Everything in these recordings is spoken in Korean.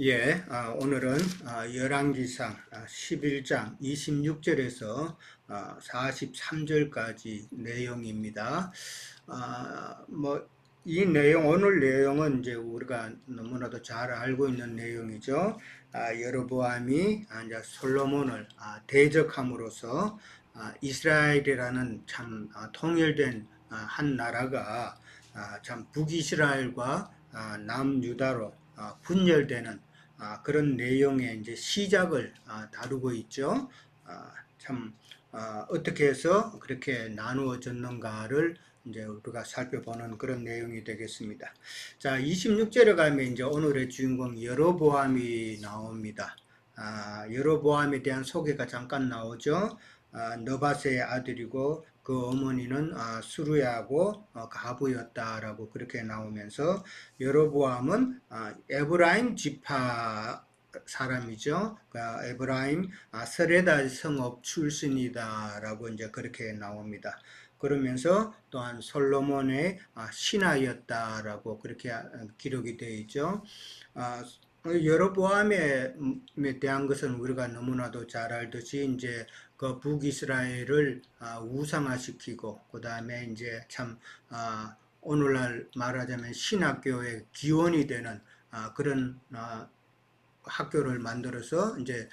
예, 오늘은 열왕기상 11장 26절에서 43절까지 내용입니다. 이 내용, 오늘 내용은 이제 우리가 너무나도 잘 알고 있는 내용이죠. 여로보암이 이제 솔로몬을 대적함으로써 이스라엘이라는 참 통일된 한 나라가 참 북이스라엘과 남유다로 분열되는 그런 내용의 이제 시작을 다루고 있죠. 참 어떻게 해서 그렇게 나누어졌는가를 이제 우리가 살펴보는 그런 내용이 되겠습니다. 자, 26절에 가면 이제 오늘의 주인공 여로보암이 나옵니다. 여로보암에 대한 소개가 잠깐 나오죠. 너밧의 아들이고 그 어머니는 수르야하고 가부였다라고 그렇게 나오면서 여로보암은 에브라임 지파 사람이죠. 에브라임 스레다 성읍 출신이다라고 이제 그렇게 나옵니다. 그러면서 또한 솔로몬의 신하였다라고 그렇게 기록이 되어 있죠. 여로보암에 대한 것은 우리가 너무나도 잘 알듯이 이제 그 북이스라엘을 우상화시키고 그 다음에 이제 참 오늘날 말하자면 신학교의 기원이 되는 그런 학교를 만들어서 이제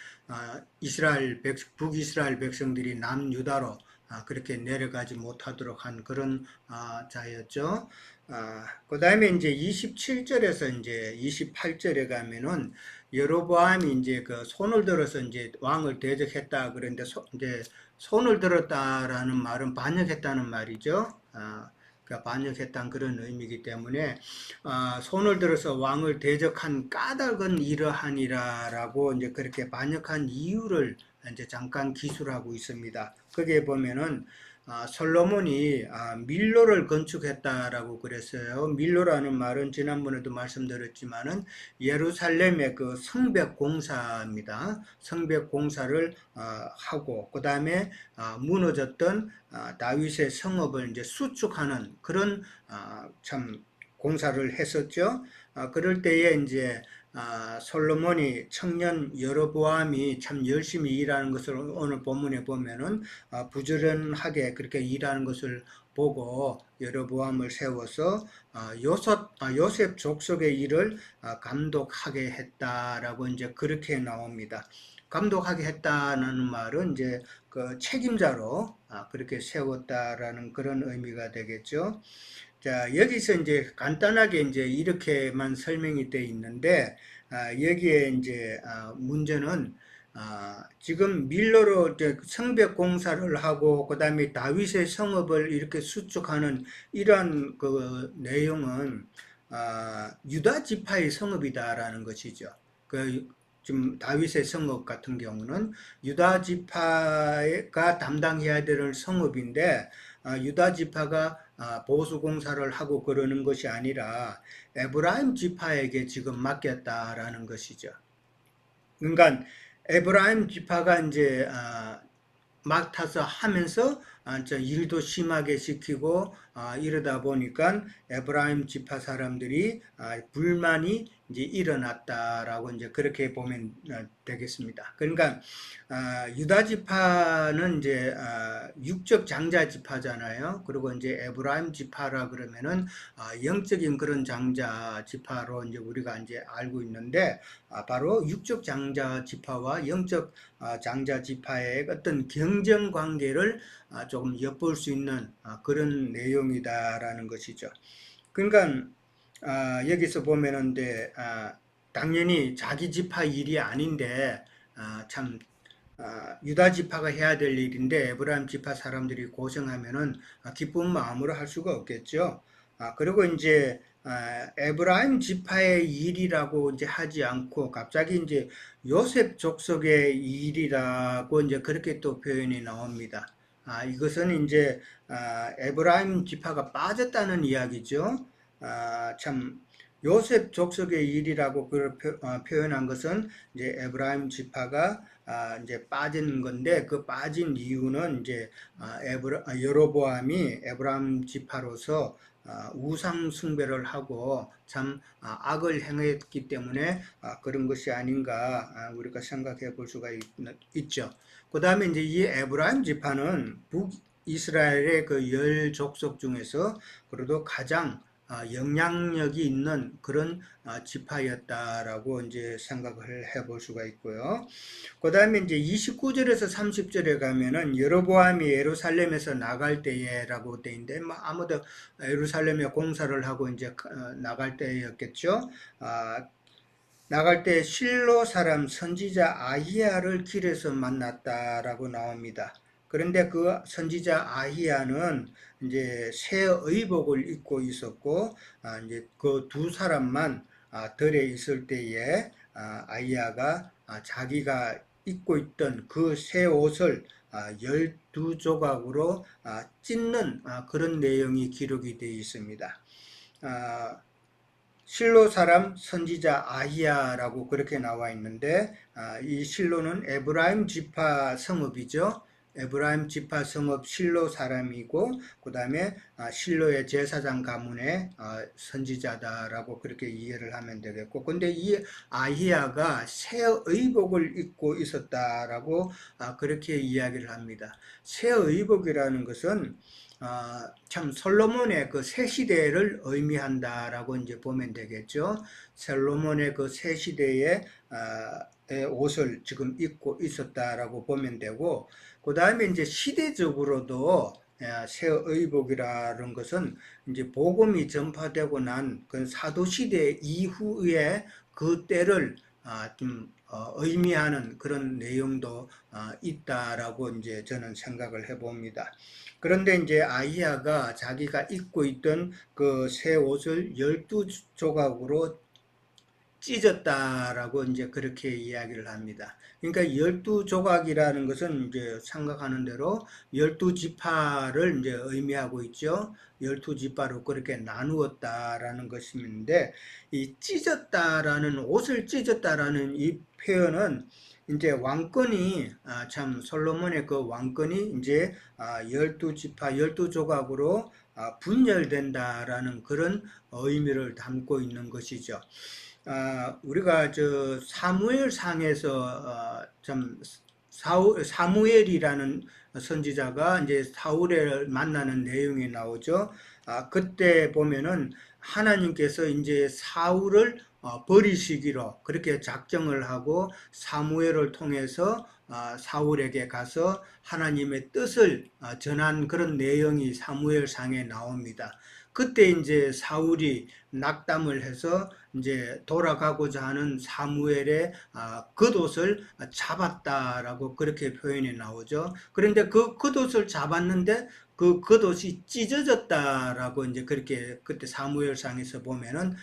북이스라엘 백성들이 남유다로 그렇게 내려가지 못하도록 한 그런 자였죠. 그 다음에 이제 27절에서 이제 28절에 가면은 여로보암이 이제 그 손을 들어서 이제 왕을 대적했다 그런데 이제 손을 들었다라는 말은 반역했다는 말이죠. 그러니까 반역했다는 그런 의미이기 때문에 손을 들어서 왕을 대적한 까닭은 이러하니라라고 이제 그렇게 반역한 이유를 이제 잠깐 기술하고 있습니다. 거기에 보면은 솔로몬이 밀로를 건축했다라고 그랬어요. 밀로라는 말은 지난번에도 말씀드렸지만은 예루살렘의 그 성벽 공사입니다. 성벽 공사를 하고 그 다음에 무너졌던 다윗의 성읍을 이제 수축하는 그런 참 공사를 했었죠. 그럴 때에 이제 솔로몬이 청년 여로보암이 참 열심히 일하는 것을 오늘 본문에 보면은 부지런하게 그렇게 일하는 것을 보고 여로보암을 세워서 요셉 족속의 일을 감독하게 했다라고 이제 그렇게 나옵니다. 감독하게 했다는 말은 이제 그 책임자로 그렇게 세웠다라는 그런 의미가 되겠죠. 자, 여기서 이제 간단하게 이제 이렇게만 설명이 되어 있는데, 여기에 이제, 문제는, 지금 밀로로 이제 성벽 공사를 하고, 그 다음에 다윗의 성읍을 이렇게 수축하는 이러한 그 내용은, 유다 지파의 성읍이다라는 것이죠. 지금 다윗의 성읍 같은 경우는 유다 지파가 담당해야 되는 성읍인데, 유다 지파가 보수 공사를 하고 그러는 것이 아니라 에브라임 지파에게 지금 맡겼다라는 것이죠. 그러니까 에브라임 지파가 이제 맡아서 하면서 일도 심하게 시키고 이러다 보니까 에브라임 지파 사람들이 불만이 이제 일어났다라고 이제 그렇게 보면 되겠습니다. 그러니까 유다 지파는 이제 육적 장자 지파잖아요. 그리고 이제 에브라임 지파라 그러면은 영적인 그런 장자 지파로 이제 우리가 이제 알고 있는데 바로 육적 장자 지파와 영적 장자 지파의 어떤 경쟁 관계를 조금 엿볼 수 있는 그런 내용이다라는 것이죠. 그러니까 여기서 보면은 당연히 자기 지파 일이 아닌데 참 유다 지파가 해야 될 일인데 에브라임 지파 사람들이 고생하면은 기쁜 마음으로 할 수가 없겠죠. 그리고 이제 에브라임 지파의 일이라고 이제 하지 않고 갑자기 이제 요셉 족속의 일이라고 이제 그렇게 또 표현이 나옵니다. 이것은 이제 에브라임 지파가 빠졌다는 이야기죠. 참 요셉 족속의 일이라고 표현한 것은 이제 에브라임 지파가 이제 빠진 건데 그 빠진 이유는 이제 여로보암이 에브라임 지파로서 우상 숭배를 하고 참 악을 행했기 때문에 그런 것이 아닌가 우리가 생각해 볼 수가 있죠. 그 다음에 이제 이 에브라임 지파는 북이스라엘의 그 열 족속 중에서 그래도 가장 영향력이 있는 그런 지파였다라고 이제 생각을 해볼 수가 있고요. 그 다음에 이제 29절에서 30절에 가면은 여로보암이 예루살렘에서 나갈 때에라고 돼 있는데, 뭐 아무도 예루살렘에 공사를 하고 이제 나갈 때였겠죠. 나갈 때 실로 사람 선지자 아히야를 길에서 만났다라고 나옵니다. 그런데 그 선지자 아히야는 이제 새 의복을 입고 있었고, 이제 그 두 사람만 들에 있을 때에 아히야가 자기가 입고 있던 그 새 옷을 12조각으로 찢는 그런 내용이 기록이 되어 있습니다. 실로 사람 선지자 아히야라고 그렇게 나와 있는데 이 실로는 에브라임 지파 성읍이죠. 에브라임 지파 성읍 실로 사람이고 그 다음에 실로의 제사장 가문의 선지자다라고 그렇게 이해를 하면 되겠고, 근데 이 아히야가 새 의복을 입고 있었다라고 그렇게 이야기를 합니다. 새 의복이라는 것은 참 솔로몬의 그 새 시대를 의미한다라고 이제 보면 되겠죠. 솔로몬의 그 새 시대의 옷을 지금 입고 있었다라고 보면 되고, 그 다음에 이제 시대적으로도 새 의복이라는 것은 이제 복음이 전파되고 난 그 사도 시대 이후에 그 때를 좀 의미하는 그런 내용도 있다라고 이제 저는 생각을 해봅니다. 그런데 이제 아히야가 자기가 입고 있던 그 새 옷을 12조각으로 찢었다라고 이제 그렇게 이야기를 합니다. 그러니까 12조각이라는 것은 이제 생각하는 대로 12지파를 이제 의미하고 있죠. 12지파로 그렇게 나누었다라는 것인데, 이 찢었다라는, 옷을 찢었다라는 이 표현은 이제 왕권이 참 솔로몬의 그 왕권이 이제 12지파 12조각으로 분열된다라는 그런 의미를 담고 있는 것이죠. 우리가 저 사무엘상에서 참 사무엘이라는 선지자가 이제 사울을 만나는 내용이 나오죠. 그때 보면은 하나님께서 이제 사울을 버리시기로 그렇게 작정을 하고 사무엘을 통해서 사울에게 가서 하나님의 뜻을 전한 그런 내용이 사무엘상에 나옵니다. 그때 이제 사울이 낙담을 해서 이제 돌아가고자 하는 사무엘의 겉옷을 잡았다라고 그렇게 표현이 나오죠. 그런데 그 겉옷을 잡았는데 그 겉옷이 찢어졌다라고 이제 그렇게 그때 사무엘상에서 보면은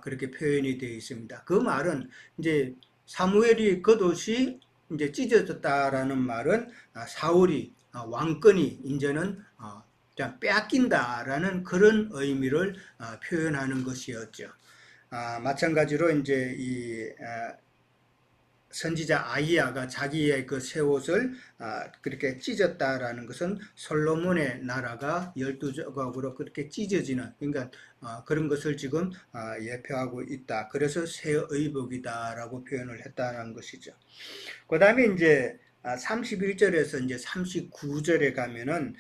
그렇게 표현이 되어 있습니다. 그 말은 이제 사무엘이 겉옷이 이제 찢어졌다라는 말은 사울이 왕권이 이제는 빼앗긴다라는 그런 의미를 표현하는 것이었죠. 마찬가지로 이제 이 선지자 아히야가 자기의 그 새 옷을 그렇게 찢었다라는 것은 솔로몬의 나라가 12조각으로 그렇게 찢어지는, 그러니까 그런 것을 지금 예표하고 있다. 그래서 새 의복이다라고 표현을 했다는 것이죠. 그 다음에 이제 31절에서 이제 39절에 가면은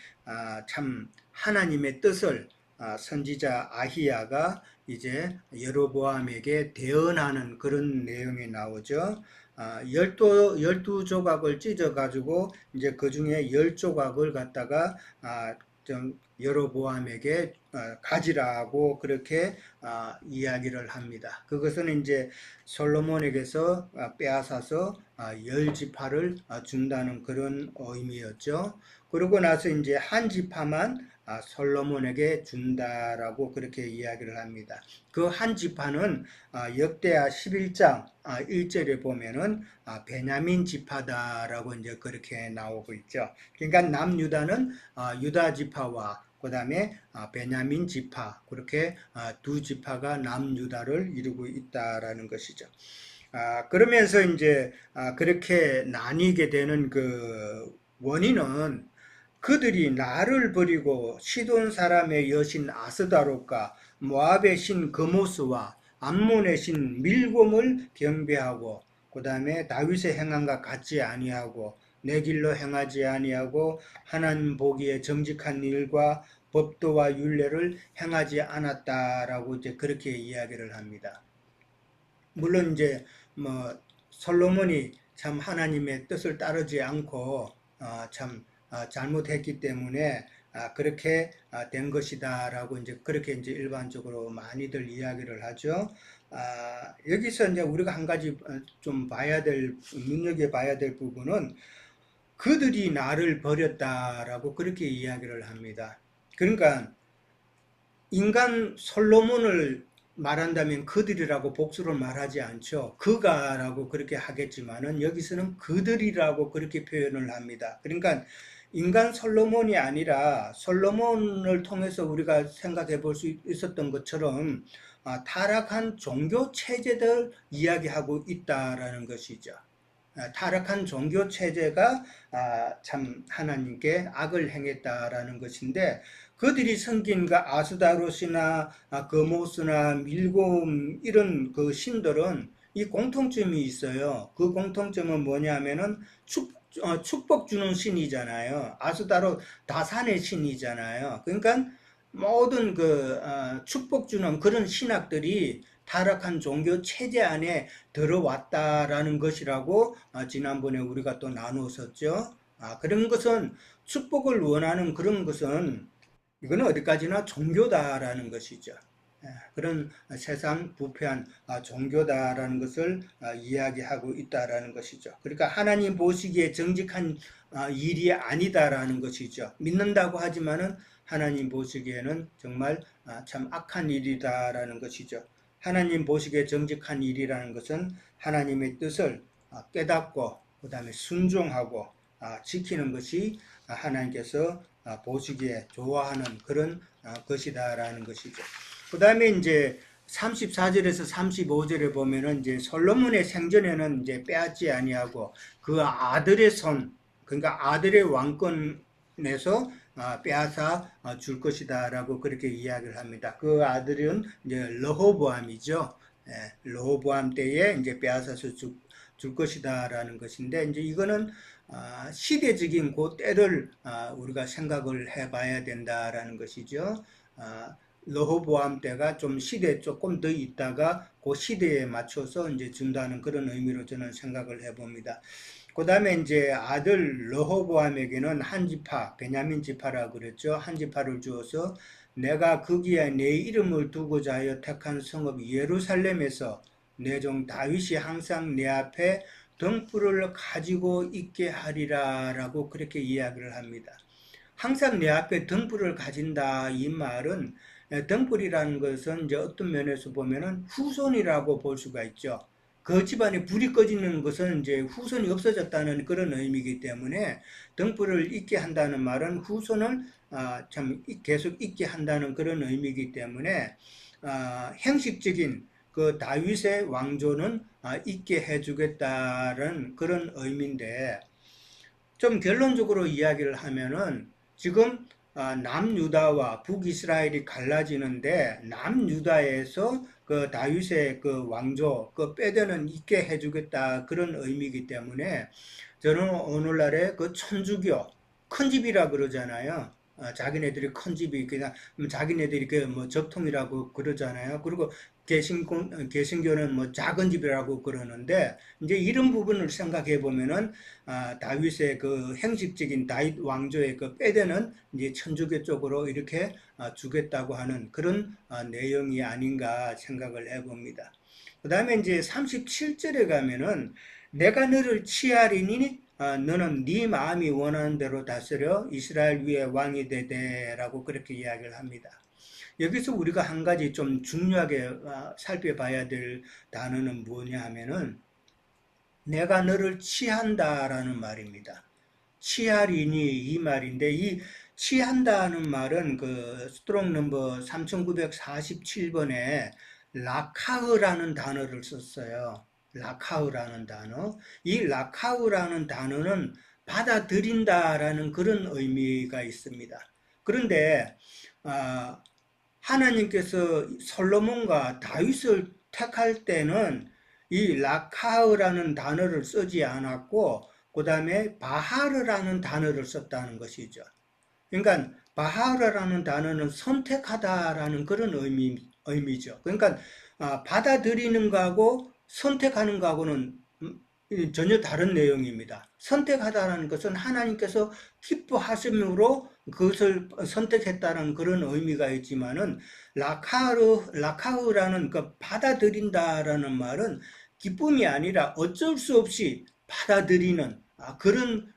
참 하나님의 뜻을 선지자 아히야가 이제 여로보암에게 대언하는 그런 내용이 나오죠. 12조각을 찢어가지고 이제 그 중에 10조각을 갖다가 좀 여로보암에게 가지라고 그렇게 이야기를 합니다. 그것은 이제 솔로몬에게서 빼앗아서 10지파를 준다는 그런 의미였죠. 그러고 나서 이제 한 지파만 솔로몬에게 준다라고 그렇게 이야기를 합니다. 그 한 지파는 역대하 11장 1절에 보면은 베냐민 지파다라고 이제 그렇게 나오고 있죠. 그러니까 남유다는 유다 지파와 그 다음에 베냐민 지파, 그렇게 두 지파가 남유다를 이루고 있다라는 것이죠. 그러면서 이제 그렇게 나뉘게 되는 그 원인은 그들이 나를 버리고 시돈 사람의 여신 아스다롯과 모압의 신 그모스와 암몬의 신 밀곰을 경배하고 그 다음에 다윗의 행함과 같지 아니하고 내 길로 행하지 아니하고 하나님 보기에 정직한 일과 법도와 율례를 행하지 않았다라고 이제 그렇게 이야기를 합니다. 물론 이제 뭐 솔로몬이 참 하나님의 뜻을 따르지 않고 참 잘못했기 때문에 그렇게 된 것이다라고 이제 그렇게 이제 일반적으로 많이들 이야기를 하죠. 여기서 이제 우리가 한 가지 좀 눈여겨봐야 될 부분은 그들이 나를 버렸다라고 그렇게 이야기를 합니다. 그러니까 인간 솔로몬을 말한다면 그들이라고 복수를 말하지 않죠. 그가라고 그렇게 하겠지만은 여기서는 그들이라고 그렇게 표현을 합니다. 그러니까 인간 솔로몬이 아니라 솔로몬을 통해서 우리가 생각해 볼 수 있었던 것처럼 타락한 종교 체제들 이야기하고 있다라는 것이죠. 타락한 종교 체제가 참 하나님께 악을 행했다라는 것인데 그들이 섬긴 그 아스다롯이나 그모스나 밀곰 이런 그 신들은 이 공통점이 있어요. 그 공통점은 뭐냐면은 축복 주는 신이잖아요. 아스다롯 다산의 신이잖아요. 그러니까 모든 축복 주는 그런 신학들이 타락한 종교 체제 안에 들어왔다라는 것이라고 지난번에 우리가 또 나누었었죠. 그런 것은 축복을 원하는 그런 것은 이거는 어디까지나 종교다라는 것이죠. 그런 세상 부패한 종교다라는 것을 이야기하고 있다라는 것이죠. 그러니까 하나님 보시기에 정직한 일이 아니다라는 것이죠. 믿는다고 하지만은 하나님 보시기에는 정말 참 악한 일이다라는 것이죠. 하나님 보시기에 정직한 일이라는 것은 하나님의 뜻을 깨닫고 그 다음에 순종하고 지키는 것이 하나님께서 보시기에 좋아하는 그런 것이다라는 것이죠. 그 다음에 이제 34절에서 35절에 보면은 이제 솔로몬의 생전에는 이제 빼앗지 아니하고 그 아들의 손, 그러니까 아들의 왕권에서 빼앗아 줄 것이다라고 그렇게 이야기를 합니다. 그 아들은 이제 르호보암이죠. 르호보암 때에 이제 빼앗아서 줄 것이다라는 것인데 이제 이거는 시대적인 그 때를 우리가 생각을 해봐야 된다라는 것이죠. 르호보암 때가 좀 시대에 조금 더 있다가 그 시대에 맞춰서 이제 준다는 그런 의미로 저는 생각을 해봅니다. 그 다음에 이제 아들 르호보암에게는 한 지파, 베냐민 지파라고 그랬죠. 한 지파를 주어서 내가 거기에 내 이름을 두고자 하여 택한 성읍 예루살렘에서 내 종 다윗이 항상 내 앞에 등불을 가지고 있게 하리라 라고 그렇게 이야기를 합니다. 항상 내 앞에 등불을 가진다 이 말은 등불이라는 것은 이제 어떤 면에서 보면은 후손이라고 볼 수가 있죠. 그 집안에 불이 꺼지는 것은 이제 후손이 없어졌다는 그런 의미이기 때문에 등불을 있게 한다는 말은 후손을 참 계속 있게 한다는 그런 의미이기 때문에 형식적인 그 다윗의 왕조는 있게 해주겠다는 그런 의미인데 좀 결론적으로 이야기를 하면은 지금 남유다와 북이스라엘이 갈라지는데 남유다에서 그 다윗의 그 왕조 그 빼대는 있게 해주겠다 그런 의미이기 때문에 저는 오늘날의 그 천주교 큰 집이라 그러잖아요. 자기네들이 큰 집이 그냥 자기네들이 그 뭐 적통이라고 그러잖아요. 그리고 개신교는 뭐 작은 집이라고 그러는데 이제 이런 부분을 생각해 보면은 다윗의 그 형식적인 다윗 왕조의 그 빼대는 이제 천주교 쪽으로 이렇게 주겠다고 하는 그런 내용이 아닌가 생각을 해봅니다. 그 다음에 이제 37절에 가면은 내가 너를 취하리니 너는 네 마음이 원하는 대로 다스려 이스라엘 위에 왕이 되되라고 그렇게 이야기를 합니다. 여기서 우리가 한 가지 좀 중요하게 살펴봐야 될 단어는 뭐냐 하면은 내가 너를 취한다라는 말입니다. 취하리니 이 말인데 이 취한다는 말은 그 스트롱 넘버 3947번에 라카흐라는 단어를 썼어요. 라카흐라는 단어. 이 라카흐라는 단어는 받아들인다라는 그런 의미가 있습니다. 그런데 하나님께서 솔로몬과 다윗을 택할 때는 이 라카흐라는 단어를 쓰지 않았고 그 다음에 바하르라는 단어를 썼다는 것이죠. 그러니까 바하르라는 단어는 선택하다라는 그런 의미죠. 그러니까 받아들이는 거하고 선택하는 거하고는 전혀 다른 내용입니다. 선택하다라는 것은 하나님께서 기뻐하심으로 그것을 선택했다는 그런 의미가 있지만은 라카흐라는 그 받아들인다라는 말은 기쁨이 아니라 어쩔 수 없이 받아들이는 그런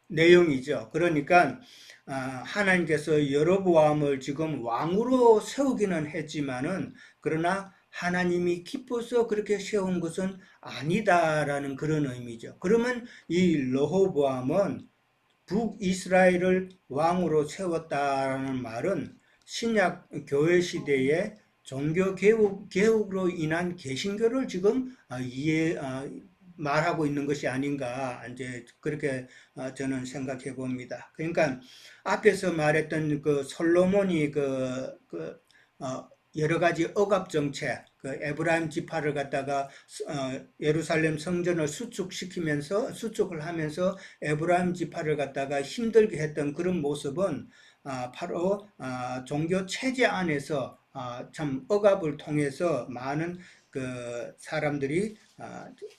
내용이죠. 그러니까 하나님께서 여로보암을 지금 왕으로 세우기는 했지만은 그러나 하나님이 기뻐서 그렇게 세운 것은 아니다라는 그런 의미죠. 그러면 이 르호보암은 북이스라엘을 왕으로 세웠다는 말은 신약 교회 시대에 종교 개혁으로 인한 개신교를 지금 말하고 있는 것이 아닌가 이제 그렇게 저는 생각해 봅니다. 그러니까 앞에서 말했던 그 솔로몬이 여러 가지 억압 정책, 그 에브라임 지파를 갖다가 예루살렘 성전을 수축을 하면서 에브라임 지파를 갖다가 힘들게 했던 그런 모습은 바로 종교 체제 안에서 참 억압을 통해서 많은 그 사람들이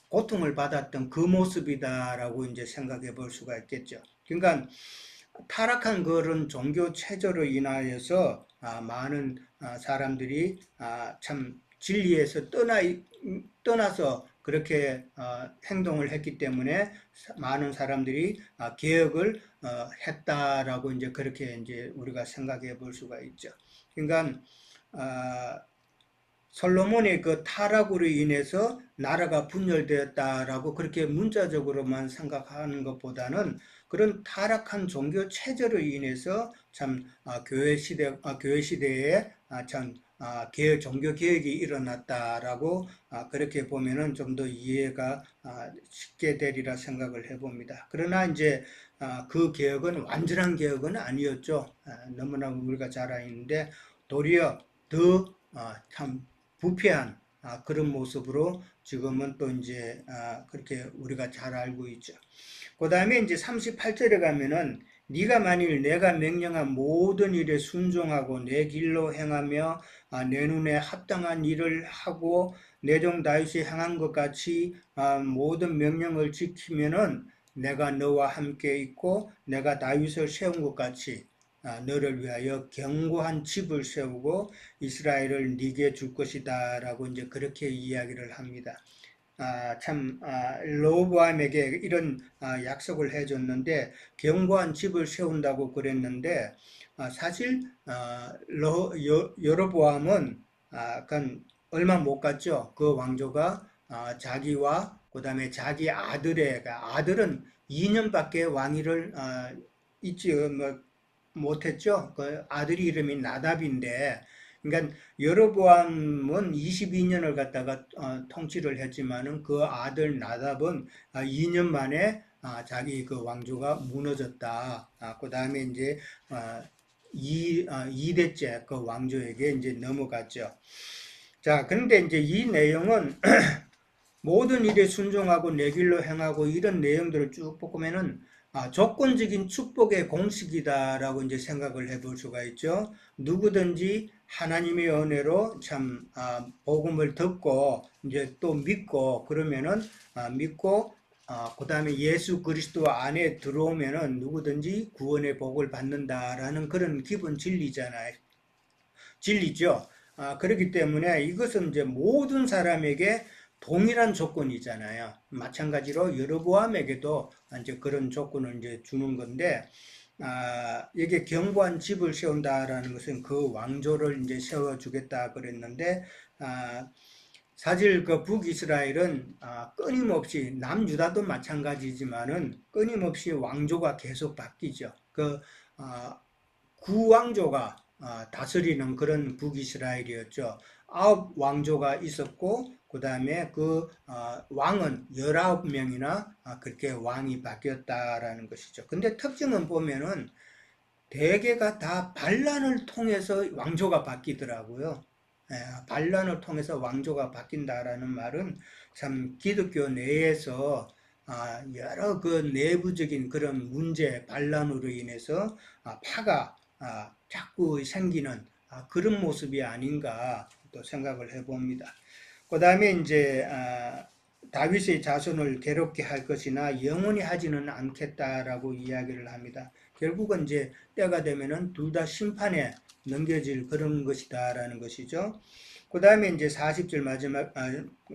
고통을 받았던 그 모습이다라고 이제 생각해 볼 수가 있겠죠. 그러니까 타락한 그런 종교 체제로 인하여서 많은 사람들이 참 진리에서 떠나서 그렇게 행동을 했기 때문에 많은 사람들이 개혁을 했다라고 이제 그렇게 이제 우리가 생각해 볼 수가 있죠. 그러니까 솔로몬의 그 타락으로 인해서 나라가 분열되었다라고 그렇게 문자적으로만 생각하는 것보다는 그런 타락한 종교 체제로 인해서 참 교회 시대에 참 종교 개혁이 일어났다라고 그렇게 보면은 좀 더 이해가 쉽게 되리라 생각을 해봅니다. 그러나 이제 그 개혁은 완전한 개혁은 아니었죠. 너무나 우리가 잘 아는데 도리어 더참 부패한 그런 모습으로 지금은 또 이제 그렇게 우리가 잘 알고 있죠. 그 다음에 이제 38절에 가면은 네가 만일 내가 명령한 모든 일에 순종하고 내 길로 행하며 내 눈에 합당한 일을 하고 내 종 다윗이 행한 것 같이 모든 명령을 지키면은 내가 너와 함께 있고 내가 다윗을 세운 것 같이 너를 위하여 견고한 집을 세우고 이스라엘을 네게 줄 것이다 라고 이제 그렇게 이야기를 합니다. 르호보암에게 이런 약속을 해줬는데 견고한 집을 세운다고 그랬는데 사실 여로보암은 얼마 못 갔죠. 그 왕조가 자기와 그 다음에 자기 아들은 2년밖에 왕위를 있지 못했죠. 그 아들이 이름이 나답인데, 그러니까 여로보암은 22년을 갖다가 통치를 했지만은 그 아들 나답은 2년 만에 자기 그 왕조가 무너졌다. 그 다음에 이제 2대째 그 왕조에게 이제 넘어갔죠. 자, 그런데 이제 이 내용은 모든 일에 순종하고 내 길로 행하고 이런 내용들을 쭉 보면은 조건적인 축복의 공식이다라고 이제 생각을 해볼 수가 있죠. 누구든지 하나님의 은혜로 참 복음을 듣고 이제 또 믿고 그러면은 믿고 그 다음에 예수 그리스도 안에 들어오면은 누구든지 구원의 복을 받는다라는 그런 기본 진리죠. 그렇기 때문에 이것은 이제 모든 사람에게 동일한 조건이잖아요. 마찬가지로 여로보암에게도 이제 그런 조건을 이제 주는 건데, 이게 견고한 집을 세운다라는 것은 그 왕조를 이제 세워주겠다 그랬는데, 사실 그 북이스라엘은 끊임없이 남유다도 마찬가지지만은 끊임없이 왕조가 계속 바뀌죠. 그 구왕조가 다스리는 그런 북이스라엘이었죠. 9 왕조가 있었고 그 다음에 그 왕은 19명이나 그렇게 왕이 바뀌었다라는 것이죠. 근데 특징은 보면은 대개가 다 반란을 통해서 왕조가 바뀌더라고요. 반란을 통해서 왕조가 바뀐다라는 말은 참 기독교 내에서 여러 그 내부적인 그런 문제, 반란으로 인해서 파가 자꾸 생기는 그런 모습이 아닌가 또 생각을 해봅니다. 그 다음에 이제 다윗의 자손을 괴롭게 할 것이나 영원히 하지는 않겠다라고 이야기를 합니다. 결국은 이제 때가 되면은 둘 다 심판에 넘겨질 그런 것이다라는 것이죠. 그 다음에 이제 40절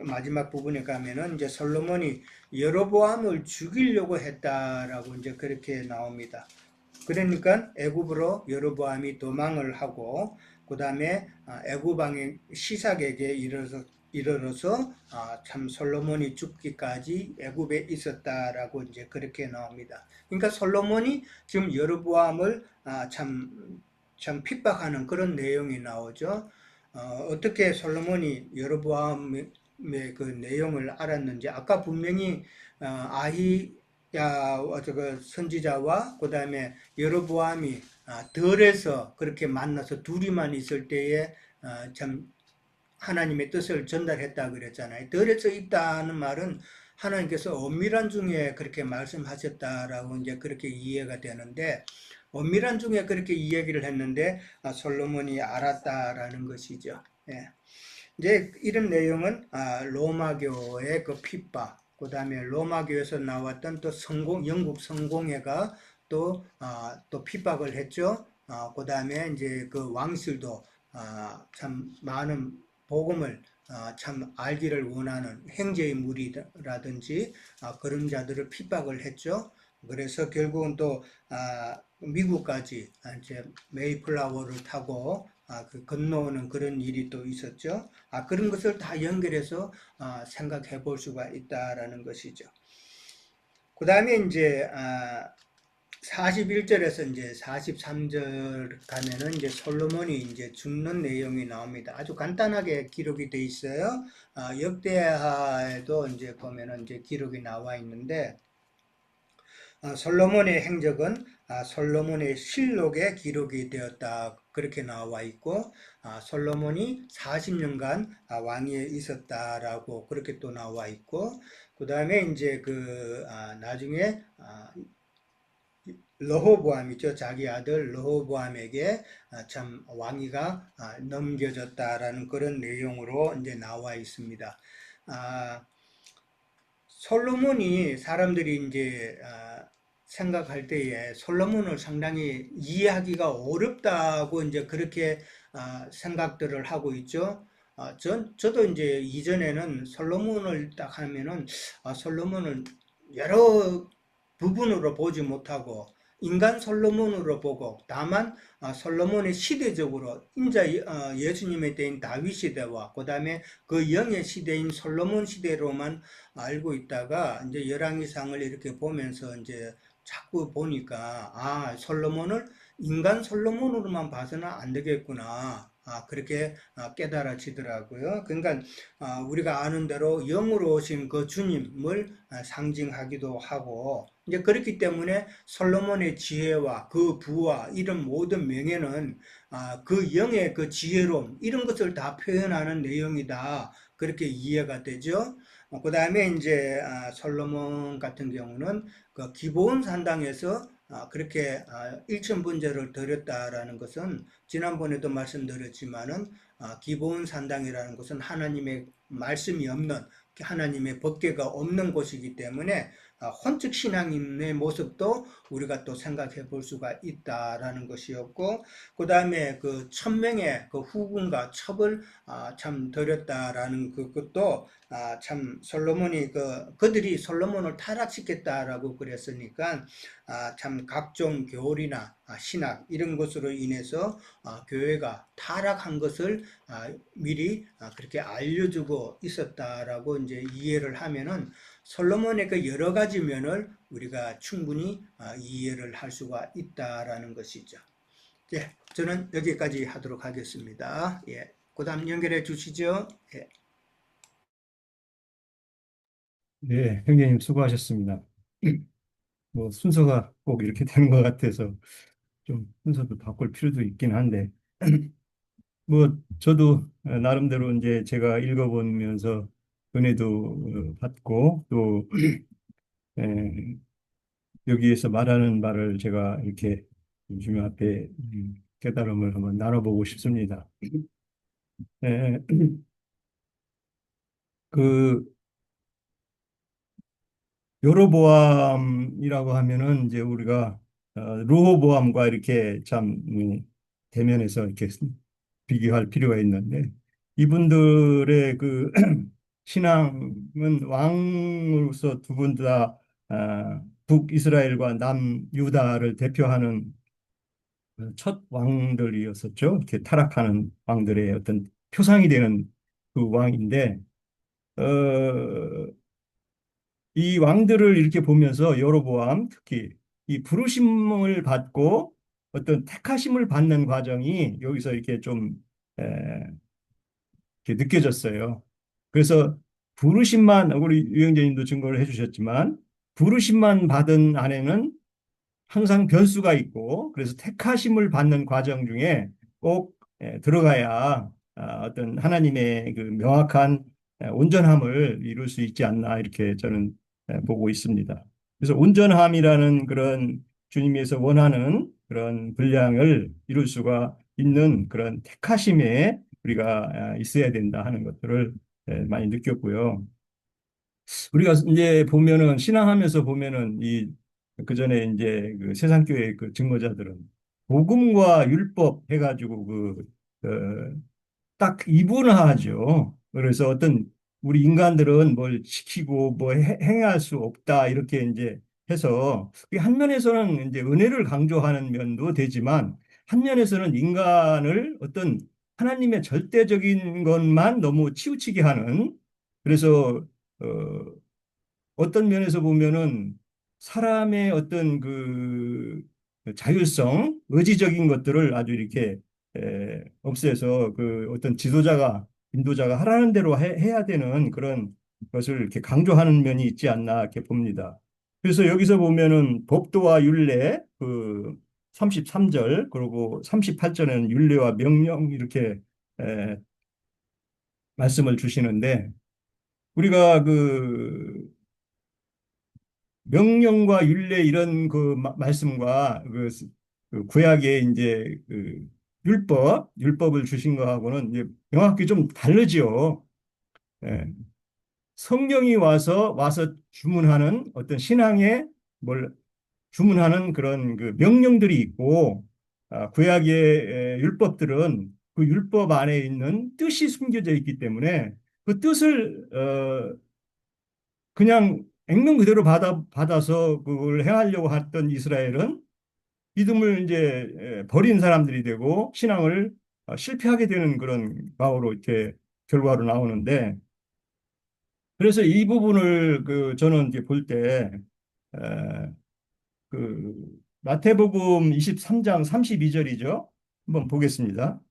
마지막 부분에 가면은 이제 솔로몬이 여로보암을 죽이려고 했다라고 이제 그렇게 나옵니다. 그러니까 애굽으로 여로보암이 도망을 하고 그 다음에 애굽 왕의 시삭에게 이르러서 참 솔로몬이 죽기까지 애굽에 있었다라고 이제 그렇게 나옵니다. 그러니까 솔로몬이 지금 여로보암을 참 핍박하는 그런 내용이 나오죠. 어떻게 솔로몬이 여로보암의 그 내용을 알았는지 아까 분명히 아히야 그 선지자와 그 다음에 여로보암이 들에서 그렇게 만나서 둘이만 있을 때에 참 하나님의 뜻을 전달했다 그랬잖아요. 들에서 있다는 말은 하나님께서 엄밀한 중에 그렇게 말씀하셨다라고 이제 그렇게 이해가 되는데 엄밀한 중에 그렇게 이야기를 했는데 솔로몬이 알았다라는 것이죠. 예. 이제 이런 내용은 로마교의 그 핍박, 그 다음에 로마교에서 나왔던 또 영국 성공회가 또 핍박을 했죠. 그 다음에 이제 그 왕실도 참 많은 복음을 참 알기를 원하는 행제의 무리라든지 그런 자들을 핍박을 했죠. 그래서 결국은 또 미국까지 이제 메이플라워를 타고 그 건너오는 그런 일이 또 있었죠. 그런 것을 다 연결해서 생각해 볼 수가 있다라는 것이죠. 그 다음에 이제 41절에서 이제 43절 가면은 이제 솔로몬이 이제 죽는 내용이 나옵니다. 아주 간단하게 기록이 돼 있어요. 역대하에도 이제 보면은 이제 기록이 나와 있는데 솔로몬의 행적은 솔로몬의 실록에 기록이 되었다 그렇게 나와 있고 솔로몬이 40년간 왕위에 있었다라고 그렇게 또 나와 있고 그 다음에 이제 그 나중에 르호보암이죠. 자기 아들 르호보암에게 참 왕위가 넘겨졌다라는 그런 내용으로 이제 나와 있습니다. 솔로몬이 사람들이 이제 생각할 때에 솔로몬을 상당히 이해하기가 어렵다고 이제 그렇게 생각들을 하고 있죠. 저도 이제 이전에는 솔로몬을 딱 하면은 솔로몬을 여러 부분으로 보지 못하고 인간 솔로몬으로 보고 다만 솔로몬의 시대적으로 인자 예수님의 때인 다윗 시대와 그 다음에 그 영의 시대인 솔로몬 시대로만 알고 있다가 이제 열왕기상을 이렇게 보면서 이제 자꾸 보니까 솔로몬을 인간 솔로몬으로만 봐서는 안 되겠구나. 그렇게 깨달아지더라고요. 그러니까 우리가 아는 대로 영으로 오신 그 주님을 상징하기도 하고 이제 그렇기 때문에 솔로몬의 지혜와 그 부와 이런 모든 명예는 그 영의 그 지혜로움 이런 것을 다 표현하는 내용이다. 그렇게 이해가 되죠. 그 다음에 이제 솔로몬 같은 경우는 그 기브온 산당에서 그렇게 일천번제를 드렸다라는 것은 지난번에도 말씀드렸지만은 기브온 산당이라는 것은 하나님의 말씀이 없는 하나님의 법궤가 없는 곳이기 때문에 혼적 신앙인의 모습도 우리가 또 생각해 볼 수가 있다라는 것이었고 그 다음에 그 1000명의 그 후군과 첩을 참 드렸다라는 그것도 참 솔로몬이 그들이 솔로몬을 타락시켰다라고 그랬으니까 참 각종 교리나 신학 이런 것으로 인해서 교회가 타락한 것을 미리 그렇게 알려주고 있었다라고 이제 이해를 하면은 솔로몬의 그 여러 가지 면을 우리가 충분히 이해를 할 수가 있다라는 것이죠. 예, 저는 여기까지 하도록 하겠습니다. 예. 그다음 연결해 주시죠. 예. 네, 형님 수고하셨습니다. 뭐 순서가 꼭 이렇게 되는 것 같아서 좀 순서도 바꿀 필요도 있긴 한데 뭐 저도 나름대로 이제 제가 읽어보면서 은혜도 받고 또 에, 여기에서 말하는 바를 제가 이렇게 주님 앞에 깨달음을 한번 나눠보고 싶습니다. 에, 그 여로보암이라고 하면은 이제 우리가 르호보암과 이렇게 참 대면해서 이렇게 비교할 필요가 있는데 이분들의 그 신앙은 왕으로서 두 분 다 북이스라엘과 남유다를 대표하는 첫 왕들이었었죠. 이렇게 타락하는 왕들의 어떤 표상이 되는 그 왕인데 어, 이 왕들을 이렇게 보면서 여로보암 특히 이 부르심을 받고 어떤 택하심을 받는 과정이 여기서 이렇게 좀 에, 이렇게 느껴졌어요. 그래서 부르심만 우리 유영재님도 증거를 해주셨지만 부르심만 받은 안에는 항상 변수가 있고 그래서 택하심을 받는 과정 중에 꼭 들어가야 어떤 하나님의 그 명확한 온전함을 이룰 수 있지 않나 이렇게 저는 보고 있습니다. 그래서 온전함이라는 그런 주님께서 원하는 그런 분량을 이룰 수가 있는 그런 택하심에 우리가 있어야 된다 하는 것들을 많이 느꼈고요. 우리가 이제 보면은 신앙하면서 보면은 이 그전에 이제 그 세상교회 그 증거자들은 복음과 율법 해가지고 딱 이분화하죠. 그래서 어떤 우리 인간들은 뭘 지키고 뭐 행할 수 없다 이렇게 이제 해서 한 면에서는 이제 은혜를 강조하는 면도 되지만 한 면에서는 인간을 어떤 하나님의 절대적인 것만 너무 치우치게 하는 그래서 어, 어떤 면에서 보면은 사람의 어떤 그 자율성, 의지적인 것들을 아주 이렇게 없애서 그 어떤 지도자가, 인도자가 하라는 대로 해야 되는 그런 것을 이렇게 강조하는 면이 있지 않나 이렇게 봅니다. 그래서 여기서 보면은 법도와 율례 그 33절 그리고 38절에는 율례와 명령 이렇게 에, 말씀을 주시는데 우리가 명령과 율례 이런 그 말씀과 그 구약의 이제 그 율법을 주신 거하고는 이제 명확히 좀 다르지요. 예. 성경이 와서 주문하는 어떤 신앙의 뭘 주문하는 그런 그 명령들이 있고 구약의 율법들은 그 율법 안에 있는 뜻이 숨겨져 있기 때문에 그 뜻을 그냥 액면 그대로 받아서 그걸 행하려고 했던 이스라엘은 믿음을 이제 버린 사람들이 되고 신앙을 실패하게 되는 그런 가오로 이렇게 결과로 나오는데 그래서 이 부분을 그 저는 이제 볼때 그 마태복음 23장 32절이죠. 한번 보겠습니다.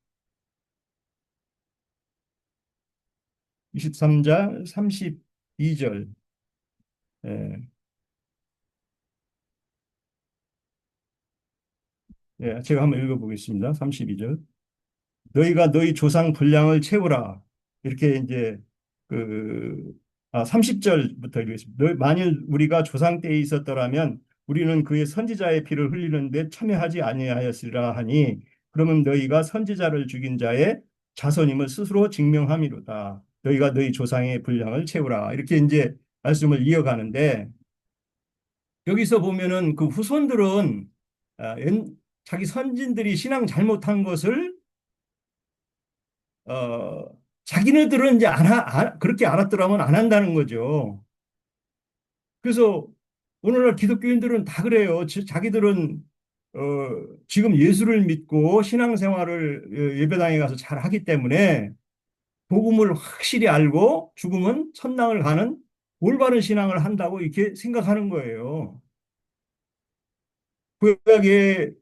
23장 32절. 예, 예, 제가 한번 읽어보겠습니다. 32절. 너희가 너희 조상 분량을 채우라. 이렇게 이제 그 30절부터 읽겠습니다. 만일 우리가 조상 때에 있었더라면 우리는 그의 선지자의 피를 흘리는데 참여하지 아니하였으리라 하니 그러면 너희가 선지자를 죽인 자의 자손임을 스스로 증명함이로다. 너희가 너희 조상의 분량을 채우라. 이렇게 이제 말씀을 이어가는데 여기서 보면은 그 후손들은 자기 선진들이 신앙 잘못한 것을 어, 자기네들은 이제 그렇게 알았더라면 안 한다는 거죠. 그래서 오늘날 기독교인들은 다 그래요. 자기들은 어, 지금 예수를 믿고 신앙생활을 예배당에 가서 잘 하기 때문에 복음을 확실히 알고 죽으면 천당을 가는 올바른 신앙을 한다고 이렇게 생각하는 거예요. 구약의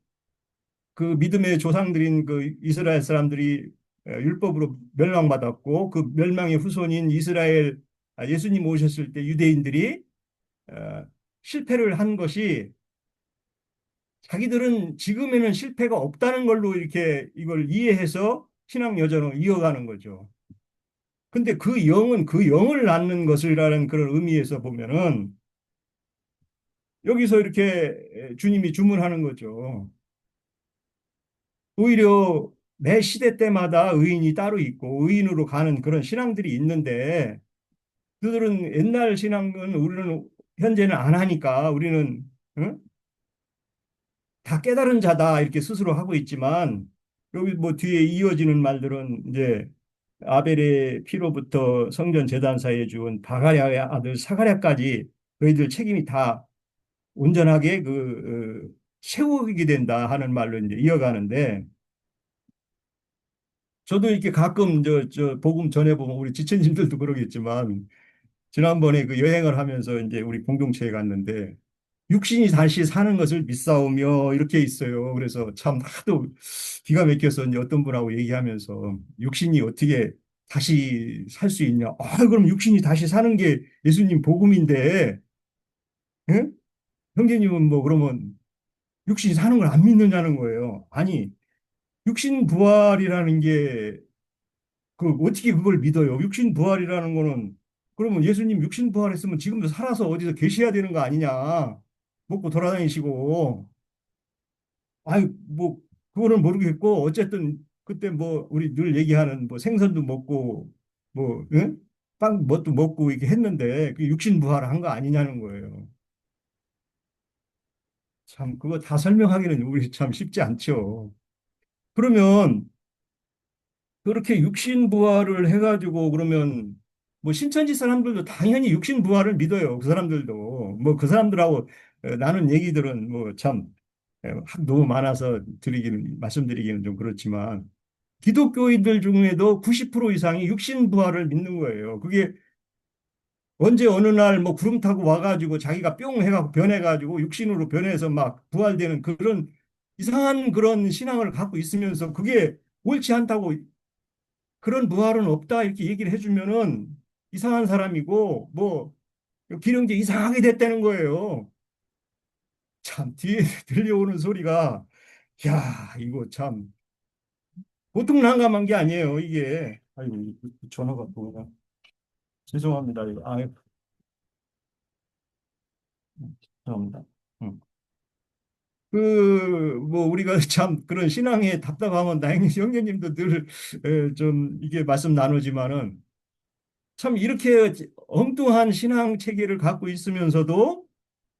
그 믿음의 조상들인 그 이스라엘 사람들이 율법으로 멸망받았고 그 멸망의 후손인 이스라엘 예수님 오셨을 때 유대인들이 어, 실패를 한 것이 자기들은 지금에는 실패가 없다는 걸로 이렇게 이걸 이해해서 신앙 여정을 이어가는 거죠. 근데 그 영은 그 영을 낳는 것이라는 그런 의미에서 보면은 여기서 이렇게 주님이 주문하는 거죠. 오히려 매 시대 때마다 의인이 따로 있고 의인으로 가는 그런 신앙들이 있는데 그들은 옛날 신앙은 우리는 현재는 안 하니까 우리는 응? 다 깨달은 자다 이렇게 스스로 하고 있지만 여기 뭐 뒤에 이어지는 말들은 이제 아벨의 피로부터 성전 제단사에 죽은 바가랴의 아들 사가랴까지 너희들 책임이 다 온전하게 세우게 된다 하는 말로 이제 이어가는데 저도 이렇게 가끔 저 복음 전해보면 우리 지체님들도 그러겠지만 지난번에 그 여행을 하면서 이제 우리 공동체에 갔는데 육신이 다시 사는 것을 믿사오며 이렇게 있어요. 그래서 참 하도 기가 막혀서 이제 어떤 분하고 얘기하면서 육신이 어떻게 다시 살 수 있냐? 아, 그럼 육신이 다시 사는 게 예수님 복음인데, 예? 형제님은 뭐 그러면 육신이 사는 걸 안 믿느냐는 거예요. 아니, 육신 부활이라는 게 그 어떻게 그걸 믿어요? 육신 부활이라는 거는 그러면 예수님 육신 부활했으면 지금도 살아서 어디서 계셔야 되는 거 아니냐? 먹고 돌아다니시고 아이 뭐 그거는 모르겠고 어쨌든 그때 뭐 우리 늘 얘기하는 뭐 생선도 먹고 뭐 응? 빵 뭣도 먹고 이렇게 했는데 그 육신 부활을 한 거 아니냐는 거예요. 참 그거 다 설명하기는 우리 참 쉽지 않죠. 그러면 그렇게 육신 부활을 해가지고 그러면 뭐 신천지 사람들도 당연히 육신 부활을 믿어요. 그 사람들도 뭐 그 사람들하고 나눈 얘기들은 뭐참 너무 많아서 드리기는 말씀드리기는 좀 그렇지만 기독교인들 중에도 90% 이상이 육신 부활을 믿는 거예요. 그게 언제 어느 날 뭐 구름 타고 와가지고 자기가 뿅 해가지고 변해가지고 육신으로 변해서 막 부활되는 그런 이상한 그런 신앙을 갖고 있으면서 그게 옳지 않다고 그런 부활은 없다 이렇게 얘기를 해주면은 이상한 사람이고 뭐 기령제 이상하게 됐다는 거예요. 참 뒤에 들려오는 소리가 야 이거 참 보통 난감한 게 아니에요 이게. 아이고 이 전화가 뭐야. 죄송합니다 이거. 아 죄송합니다. 음. 뭐 우리가 참 그런 신앙에 답답하면 다행히 형제님도 늘 좀 이게 말씀 나누지만은 참 이렇게 엉뚱한 신앙 체계를 갖고 있으면서도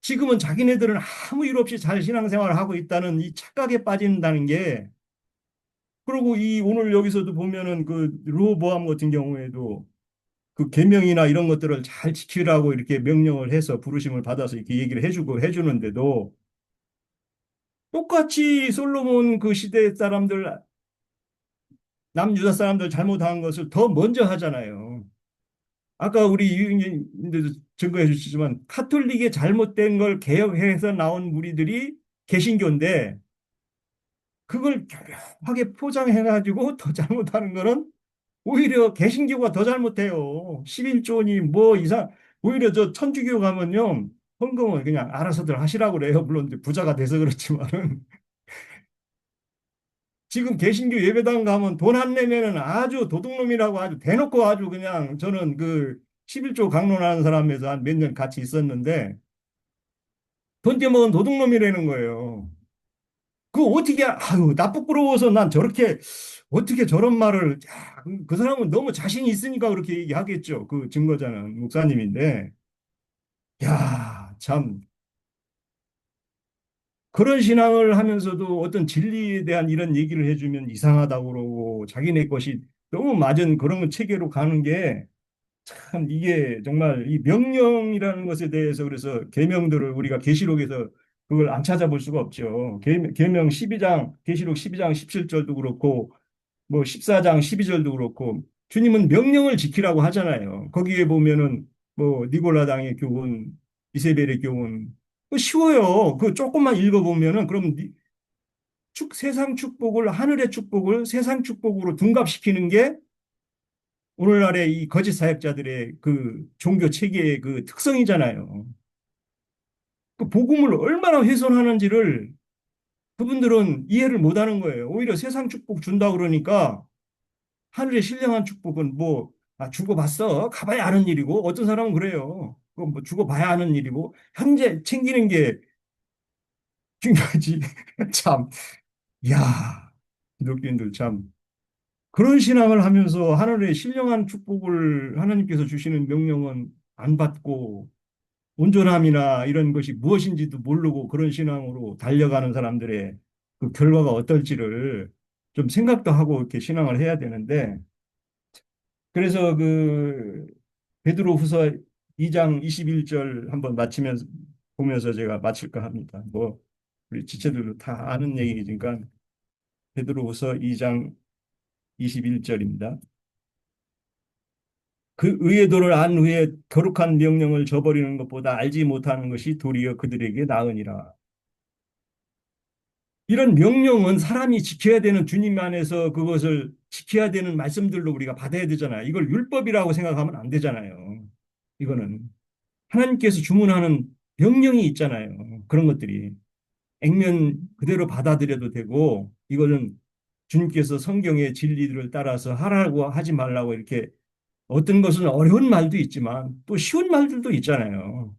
지금은 자기네들은 아무 일 없이 잘 신앙생활을 하고 있다는 이 착각에 빠진다는 게 그리고 이 오늘 여기서도 보면은 그 르호보암 같은 경우에도 그 계명이나 이런 것들을 잘 지키라고 이렇게 명령을 해서 부르심을 받아서 이렇게 얘기를 해주고 해주는데도 똑같이 솔로몬 그 시대 사람들 남유다 사람들 잘못한 것을 더 먼저 하잖아요. 아까 우리 유인님도 증거해 주시지만 카톨릭의 잘못된 걸 개혁해서 나온 무리들이 개신교인데 그걸 교묘하게 포장해가지고 더 잘못하는 거는 오히려 개신교가 더 잘못해요. 11조니 뭐 이상 오히려 저 천주교 가면요 헌금을 그냥 알아서들 하시라고 그래요. 물론 이제 부자가 돼서 그렇지만은 지금 개신교 예배당 가면 돈 안 내면은 아주 도둑놈이라고 아주 대놓고 아주 그냥 저는 그 11조 강론하는 사람에서 한 몇 년 같이 있었는데 돈 떼먹은 도둑놈이라는 거예요. 그 어떻게 아유 나 부끄러워서 난 저렇게 어떻게 저런 말을 야, 그 사람은 너무 자신이 있으니까 그렇게 얘기하겠죠. 그 증거자는 목사님인데 야, 참 그런 신앙을 하면서도 어떤 진리에 대한 이런 얘기를 해주면 이상하다고 그러고 자기네 것이 너무 맞은 그런 체계로 가는 게 참 이게 정말 이 명령이라는 것에 대해서 그래서 계명들을 우리가 계시록에서 그걸 안 찾아볼 수가 없죠. 계명 12장, 계시록 12장 17절도 그렇고 뭐 14장 12절도 그렇고 주님은 명령을 지키라고 하잖아요. 거기에 보면은 뭐 니골라당의 교훈, 이세벨의 교훈 쉬워요. 그 조금만 읽어보면은 그럼 세상 축복을, 하늘의 축복을 세상 축복으로 둔갑시키는 게 오늘날의 이 거짓 사역자들의 그 종교 체계의 그 특성이잖아요. 그 복음을 얼마나 훼손하는지를 그분들은 이해를 못하는 거예요. 오히려 세상 축복 준다 그러니까 하늘의 신령한 축복은 뭐 주고받어 가봐야 하는 일이고 어떤 사람은 그래요. 그건 뭐 주고봐야 하는 일이고 현재 챙기는 게 중요하지. 참, 야, 기독교인들 참 그런 신앙을 하면서 하늘의 신령한 축복을 하나님께서 주시는 명령은 안 받고 온전함이나 이런 것이 무엇인지도 모르고 그런 신앙으로 달려가는 사람들의 그 결과가 어떨지를 좀 생각도 하고 이렇게 신앙을 해야 되는데 그래서 그 베드로후서 2장 21절 한번 마치면서 보면서 제가 마칠까 합니다. 뭐 우리 지체들도 다 아는 얘기니까 베드로후서 2장 21절입니다. 그 의의 도를 안 후에 거룩한 명령을 저버리는 것보다 알지 못하는 것이 도리어 그들에게 나으니라. 이런 명령은 사람이 지켜야 되는 주님 안에서 그것을 지켜야 되는 말씀들로 우리가 받아야 되잖아요. 이걸 율법이라고 생각하면 안 되잖아요. 이거는 하나님께서 주문하는 명령이 있잖아요. 그런 것들이 액면 그대로 받아들여도 되고 이거는 주님께서 성경의 진리들을 따라서 하라고 하지 말라고 이렇게 어떤 것은 어려운 말도 있지만 또 쉬운 말들도 있잖아요.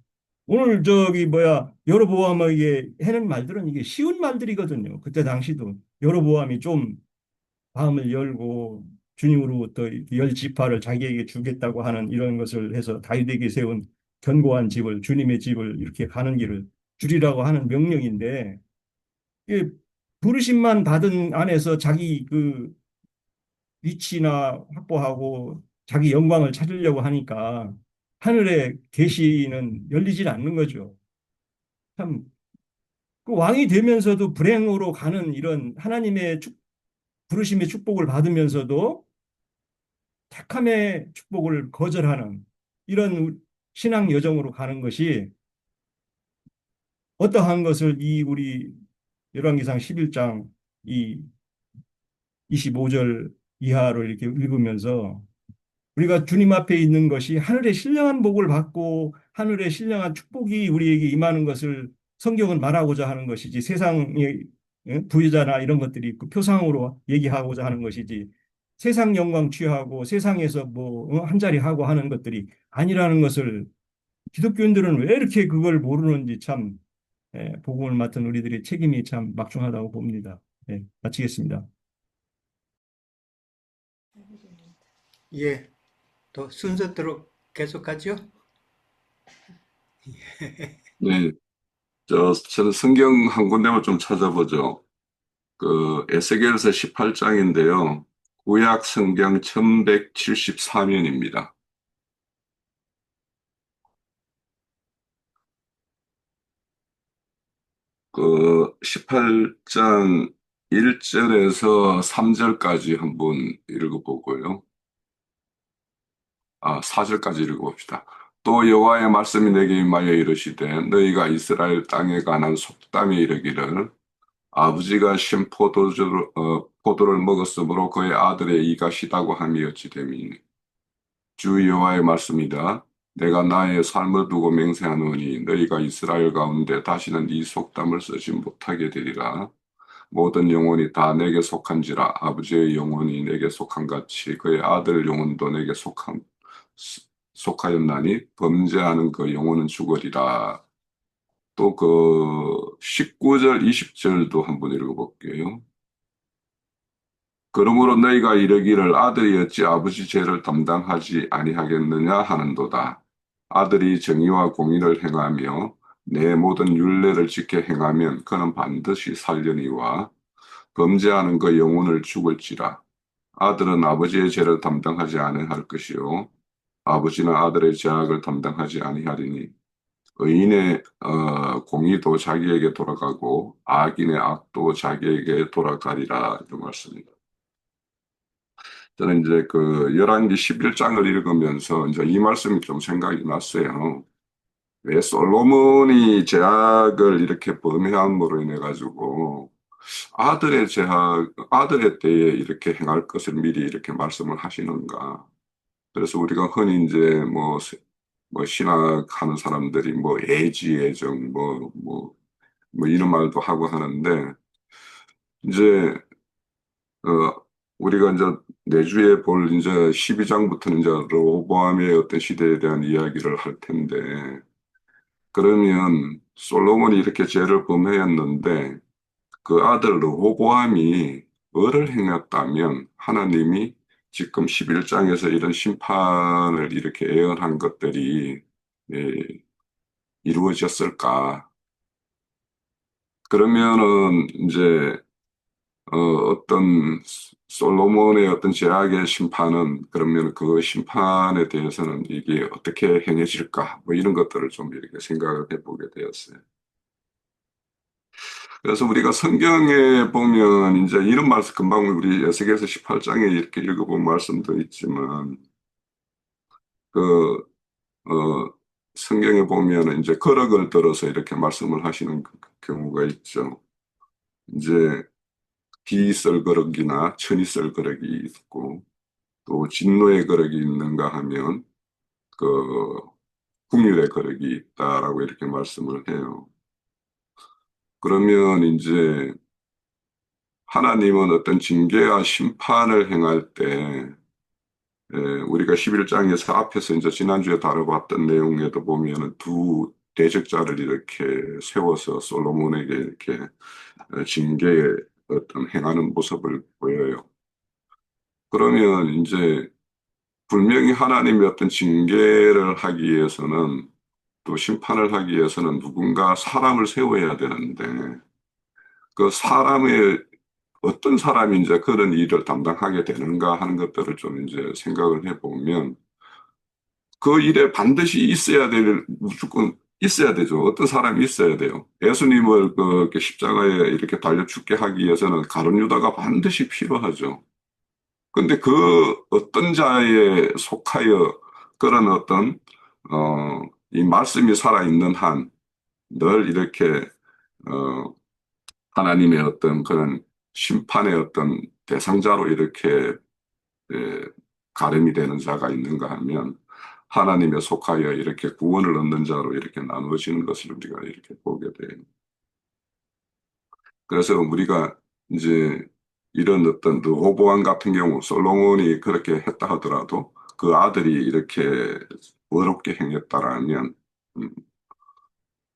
오늘 저기 뭐야 여로보암에게 하는 말들은 이게 쉬운 말들이거든요. 그때 당시도 여로보암이 좀 마음을 열고 주님으로부터 열 지파를 자기에게 주겠다고 하는 이런 것을 해서 다윗에게 세운 견고한 집을 주님의 집을 이렇게 가는 길을 주리라고 하는 명령인데 이 부르심만 받은 안에서 자기 그 위치나 확보하고 자기 영광을 찾으려고 하니까 하늘의 계시는 열리질 않는 거죠. 참, 그 왕이 되면서도 불행으로 가는 이런 하나님의 부르심의 축복을 받으면서도 택함의 축복을 거절하는 이런 신앙 여정으로 가는 것이 어떠한 것을 이 우리 열왕기상 11장 이 25절 이하로 이렇게 읽으면서 우리가 주님 앞에 있는 것이 하늘의 신령한 복을 받고 하늘의 신령한 축복이 우리에게 임하는 것을 성경은 말하고자 하는 것이지 세상의 부유자나 이런 것들이 그 표상으로 얘기하고자 하는 것이지 세상 영광 취하고 세상에서 뭐 한 자리 하고 하는 것들이 아니라는 것을 기독교인들은 왜 이렇게 그걸 모르는지 참 복음을 맡은 우리들의 책임이 참 막중하다고 봅니다. 마치겠습니다. 예, 또 순서대로 계속하죠? 네, 저는 성경 한 군데만 좀 찾아보죠. 그 에스겔서 18장인데요. 구약 성경 1174면입니다. 그 18장 1절에서 3절까지 한번 읽어보고요. 4절까지 읽어봅시다. 또 여호와의 말씀이 내게 임하여 이르시되 너희가 이스라엘 땅에 관한 속담에 이르기를 아버지가 신 포도를 먹었으므로 그의 아들의 이가 시다고 함이 어찌 됨이니 주 여호와의 말씀이다. 내가 나의 삶을 두고 맹세하노니 너희가 이스라엘 가운데 다시는 이 속담을 쓰지 못하게 되리라. 모든 영혼이 다 내게 속한지라 아버지의 영혼이 내게 속한 같이 그의 아들 영혼도 내게 속하였나니 범죄하는 그 영혼은 죽으리라. 또 그 19절, 20절도 한번 읽어볼게요. 그러므로 너희가 이르기를 아들이 어찌 아버지 죄를 담당하지 아니하겠느냐 하는도다. 아들이 정의와 공의를 행하며 내 모든 율례를 지켜 행하면 그는 반드시 살려니와 범죄하는 그 영혼을 죽을지라. 아들은 아버지의 죄를 담당하지 아니할 것이요 아버지는 아들의 죄악을 담당하지 아니하리니 의인의 공의도 자기에게 돌아가고 악인의 악도 자기에게 돌아가리라 이런 말씀입니다. 저는 이제 그 열왕기 11장을 읽으면서 이제 이 말씀이 좀 생각이 났어요. 왜 솔로몬이 죄악을 이렇게 범해함으로 인해 가지고 아들의 때에 이렇게 행할 것을 미리 이렇게 말씀을 하시는가. 그래서 우리가 흔히 이제 뭐 신학하는 사람들이 뭐 애지애정 뭐 이런 말도 하고 하는데 이제 우리가 이제 내주에 볼 이제 12장부터는 이제 르호보암의 어떤 시대에 대한 이야기를 할 텐데 그러면 솔로몬이 이렇게 죄를 범하였는데 그 아들 르호보암이 뭐를 행했다면 하나님이 지금 11장에서 이런 심판을 이렇게 예언한 것들이 예, 이루어졌을까? 그러면은 이제 어떤 솔로몬의 어떤 제약의 심판은 그러면 그 심판에 대해서는 이게 어떻게 행해질까? 뭐 이런 것들을 좀 이렇게 생각을 해보게 되었어요. 그래서 우리가 성경에 보면 이제 이런 말씀 금방 우리 에스겔서 18장에 이렇게 읽어본 말씀도 있지만 그 성경에 보면 이제 거럭을 들어서 이렇게 말씀을 하시는 경우가 있죠. 이제 비썰거럭이나 천이썰거럭이 있고 또 진노의 거럭이 있는가 하면 그 국률의 거럭이 있다라고 이렇게 말씀을 해요. 그러면 이제 하나님은 어떤 징계와 심판을 행할 때 우리가 11장에서 앞에서 이제 지난주에 다뤄봤던 내용에도 보면은 두 대적자를 이렇게 세워서 솔로몬에게 이렇게 징계의 어떤 행하는 모습을 보여요. 그러면 이제 분명히 하나님의 어떤 징계를 하기 위해서는 또 심판을 하기 위해서는 누군가 사람을 세워야 되는데 그 사람의 어떤 사람이 이제 그런 일을 담당하게 되는가 하는 것들을 좀 이제 생각을 해보면 그 일에 반드시 무조건 있어야 되죠. 어떤 사람이 있어야 돼요. 예수님을 이렇게 십자가에 이렇게 달려 죽게 하기 위해서는 가룟 유다가 반드시 필요하죠. 근데 그 어떤 자에 속하여 그런 어떤, 이 말씀이 살아있는 한 늘 이렇게, 어, 하나님의 어떤 그런 심판의 어떤 대상자로 이렇게 예, 가름이 되는 자가 있는가 하면 하나님에 속하여 이렇게 구원을 얻는 자로 이렇게 나누어지는 것을 우리가 이렇게 보게 돼요. 그래서 우리가 이제 이런 어떤 르호보암 같은 경우 솔로몬이 그렇게 했다 하더라도 그 아들이 이렇게 어렵게 행했다라면 음,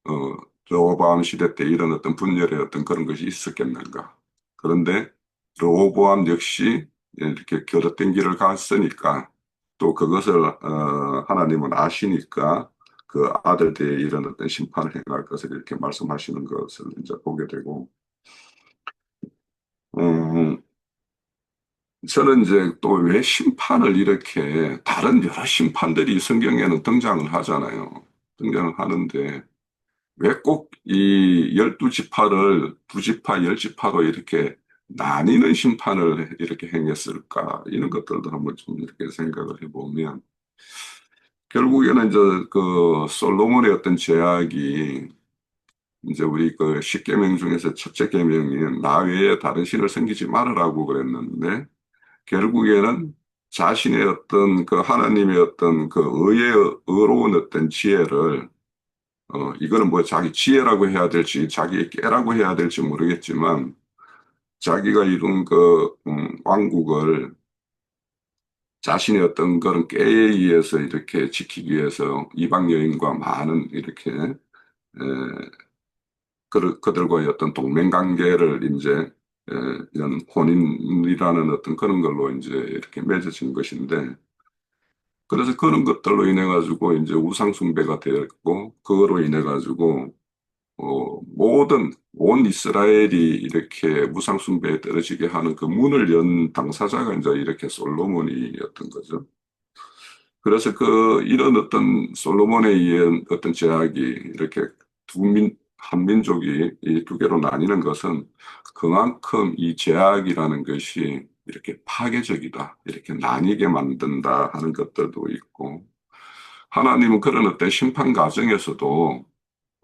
어, 르호보암 시대 때 이런 어떤 분열의 어떤 그런 것이 있었겠는가. 그런데 르호보암 역시 이렇게 결헛된 길을 갔으니까 또 그것을 하나님은 아시니까 그 아들 때에 이런 어떤 심판을 행할 것을 이렇게 말씀하시는 것을 이제 보게 되고 음, 저는 이제 또 왜 심판을 이렇게 다른 여러 심판들이 성경에는 등장을 하잖아요. 등장을 하는데 왜 꼭 이 12지파를 두 지파, 열 지파로 이렇게 나뉘는 심판을 이렇게 행했을까? 이런 것들도 한번 좀 이렇게 생각을 해보면 결국에는 이제 그 솔로몬의 어떤 제약이 이제 우리 그 십계명 중에서 첫째 계명이 나 외에 다른 신을 섬기지 말으라고 그랬는데 결국에는 자신의 어떤 그 하나님의 어떤 그 의로운 어떤 지혜를 이거는 뭐 자기 지혜라고 해야 될지 자기의 깨라고 해야 될지 모르겠지만 자기가 이룬 그 왕국을 자신의 어떤 그런 깨에 의해서 이렇게 지키기 위해서 이방 여인과 많은 이렇게 그들과의 어떤 동맹 관계를 이제 이런 혼인이라는 어떤 그런 걸로 이제 이렇게 맺어진 것인데 그래서 그런 것들로 인해 가지고 이제 우상 숭배가 되었고 그거로 인해 가지고 모든 온 이스라엘이 이렇게 우상 숭배에 떨어지게 하는 그 문을 연 당사자가 이제 이렇게 솔로몬이었던 거죠. 그래서 이런 어떤 솔로몬에 의한 어떤 제약이 이렇게 한 민족이 이 두 개로 나뉘는 것은 그만큼 이 제약이라는 것이 이렇게 파괴적이다, 이렇게 나뉘게 만든다 하는 것들도 있고, 하나님은 그런 어떤 심판 과정에서도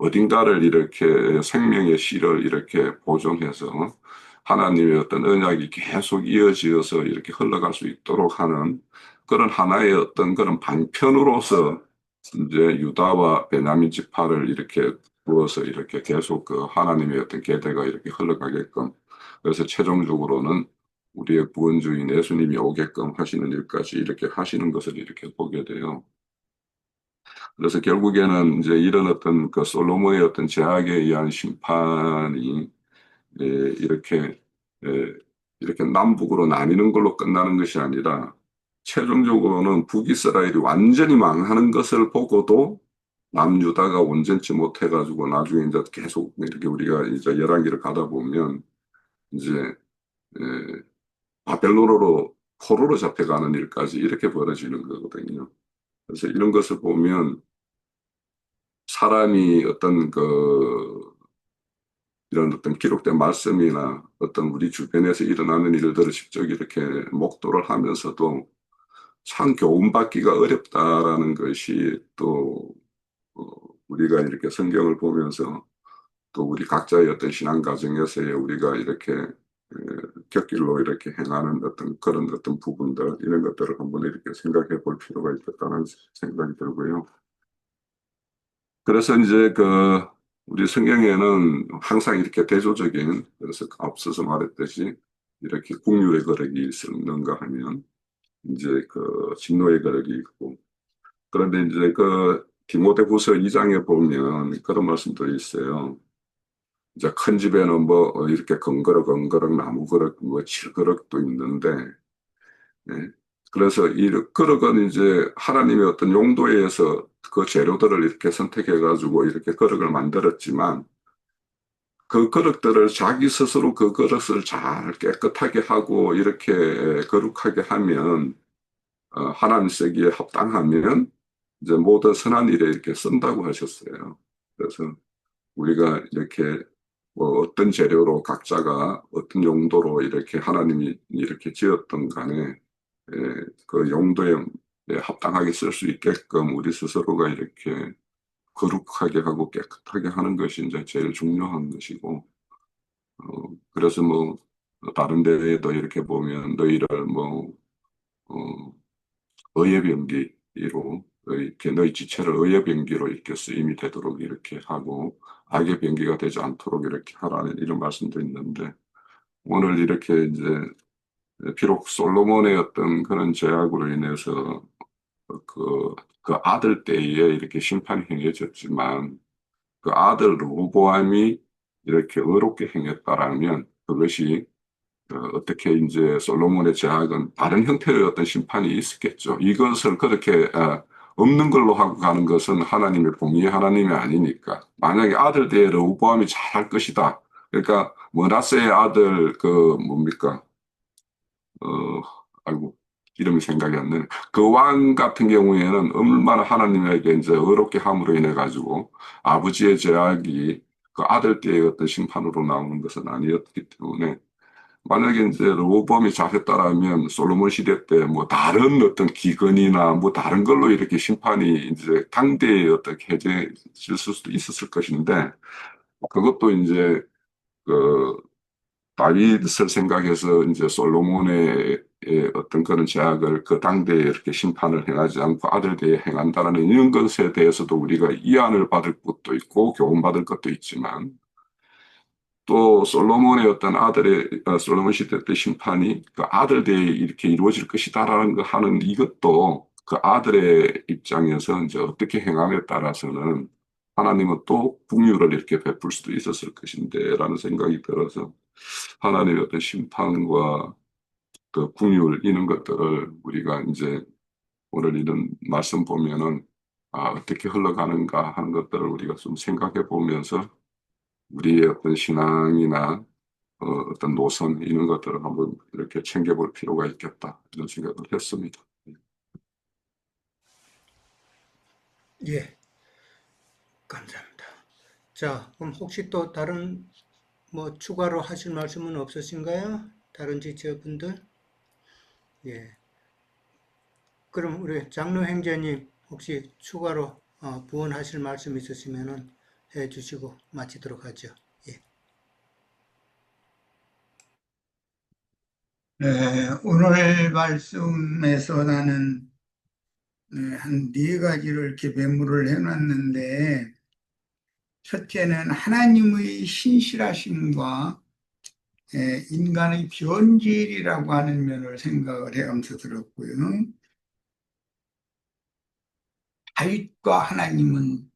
어딘가를 이렇게 생명의 씨를 이렇게 보존해서 하나님의 어떤 언약이 계속 이어지어서 이렇게 흘러갈 수 있도록 하는 그런 하나의 어떤 그런 방편으로서 이제 유다와 베냐민 지파를 이렇게 부어서 이렇게 계속 그 하나님의 어떤 계대가 이렇게 흘러가게끔 그래서 최종적으로는 우리의 구원주인 예수님이 오게끔 하시는 일까지 이렇게 하시는 것을 이렇게 보게 돼요. 그래서 결국에는 이제 이런 어떤 그 솔로몬의 어떤 제약에 의한 심판이 이렇게 이렇게 남북으로 나뉘는 걸로 끝나는 것이 아니라 최종적으로는 북이스라엘이 완전히 망하는 것을 보고도 남유다가 온전치 못해가지고 나중에 이제 계속 이렇게 우리가 이제 열왕기를 가다 보면 이제 에, 바벨론으로 포로로 잡혀가는 일까지 이렇게 벌어지는 거거든요. 그래서 이런 것을 보면 사람이 어떤 이런 어떤 기록된 말씀이나 어떤 우리 주변에서 일어나는 일들을 직접 이렇게 목도를 하면서도 참 교훈받기가 어렵다라는 것이 또 어, 우리가 이렇게 성경을 보면서 또 우리 각자의 어떤 신앙 과정에서의 우리가 이렇게 곁길로 이렇게 행하는 어떤 그런 어떤 부분들 이런 것들을 한번 이렇게 생각해 볼 필요가 있겠다는 생각이 들고요. 그래서 이제 우리 성경에는 항상 이렇게 대조적인, 그래서 앞서서 말했듯이 이렇게 국률의 거력이 있는가 하면 이제 진노의 거력이 있고, 그런데 이제 디모데후서 2장에 보면 그런 말씀도 있어요. 이제 큰 집에는 뭐 이렇게 건거럭 나무 거럭 뭐 칠거럭도 있는데, 예. 그래서 이 거럭은 이제 하나님의 어떤 용도에 의해서 그 재료들을 이렇게 선택해 가지고 이렇게 거럭을 만들었지만 그 그릇들을 자기 스스로 그 그릇을 잘 깨끗하게 하고 이렇게 거룩하게 하면 하나님 쓰기에 합당하면 이제 모든 선한 일에 이렇게 쓴다고 하셨어요. 그래서 우리가 이렇게 뭐 어떤 재료로 각자가 어떤 용도로 이렇게 하나님이 이렇게 지었던 간에 그 용도에 합당하게 쓸 수 있게끔 우리 스스로가 이렇게 거룩하게 하고 깨끗하게 하는 것이 이제 제일 중요한 것이고 그래서 뭐, 다른 데에도 이렇게 보면 너희를 뭐, 어, 의의 병기로, 이렇게 너희 지체를 의의 병기로 이렇게 쓰임이 되도록 이렇게 하고, 악의 병기가 되지 않도록 이렇게 하라는 이런 말씀도 있는데, 오늘 이렇게 이제, 비록 솔로몬의 어떤 그런 제약으로 인해서 그 아들 때에 이렇게 심판이 행해졌지만, 그 아들 르호보암이 이렇게 의롭게 행했다라면, 그것이 어떻게 이제 솔로몬의 제약은 다른 형태의 어떤 심판이 있었겠죠. 이것을 그렇게 없는 걸로 하고 가는 것은 하나님의 공의의 하나님이 아니니까. 만약에 아들 대에 르호보암이 잘할 것이다. 그러니까 머나세의 아들 뭡니까? 어, 아이고 이름이 생각이 안 나네. 그 왕 같은 경우에는 얼마나 하나님에게 이제 의롭게 함으로 인해 가지고 아버지의 제약이 그 아들 때의 어떤 심판으로 나오는 것은 아니었기 때문에 만약에 이제 로보암이 잘했다라면 솔로몬 시대 때 뭐 다른 어떤 기근이나 뭐 다른 걸로 이렇게 심판이 이제 당대에 어떻게 해제질 수도 있었을 것인데 그것도 이제 그 다윗을 생각해서 이제 솔로몬의 어떤 그런 제약을 그 당대에 이렇게 심판을 행하지 않고 아들 대에 행한다라는 이런 것에 대해서도 우리가 이안을 받을 것도 있고 교훈받을 것도 있지만 또 솔로몬의 어떤 솔로몬 시대 때 심판이 그 아들 대에 이렇게 이루어질 것이다라는 거 하는 이것도 그 아들의 입장에서 이제 어떻게 행함에 따라서는 하나님은 또 국류를 이렇게 베풀 수도 있었을 것인데라는 생각이 들어서 하나님의 어떤 심판과 그 국률 이런 것들을 우리가 이제 오늘 이런 말씀 보면은 어떻게 흘러가는가 하는 것들을 우리가 좀 생각해 보면서 우리의 어떤 신앙이나 어떤 노선 이런 것들을 한번 이렇게 챙겨볼 필요가 있겠다 이런 생각을 했습니다. 예, 감사합니다. 자, 그럼 혹시 또 다른 뭐 추가로 하실 말씀은 없으신가요? 다른 지체분들? 예. 그럼 우리 장로 행자님 혹시 추가로 부언하실 말씀 있으시면은 해 주시고 마치도록 하죠. 예. 오늘 말씀에서 나는 한 네 가지를 이렇게 메모를 해놨는데, 첫째는 하나님의 신실하심과 인간의 변질이라고 하는 면을 생각을 해가면서 들었고요. 다윗과 하나님은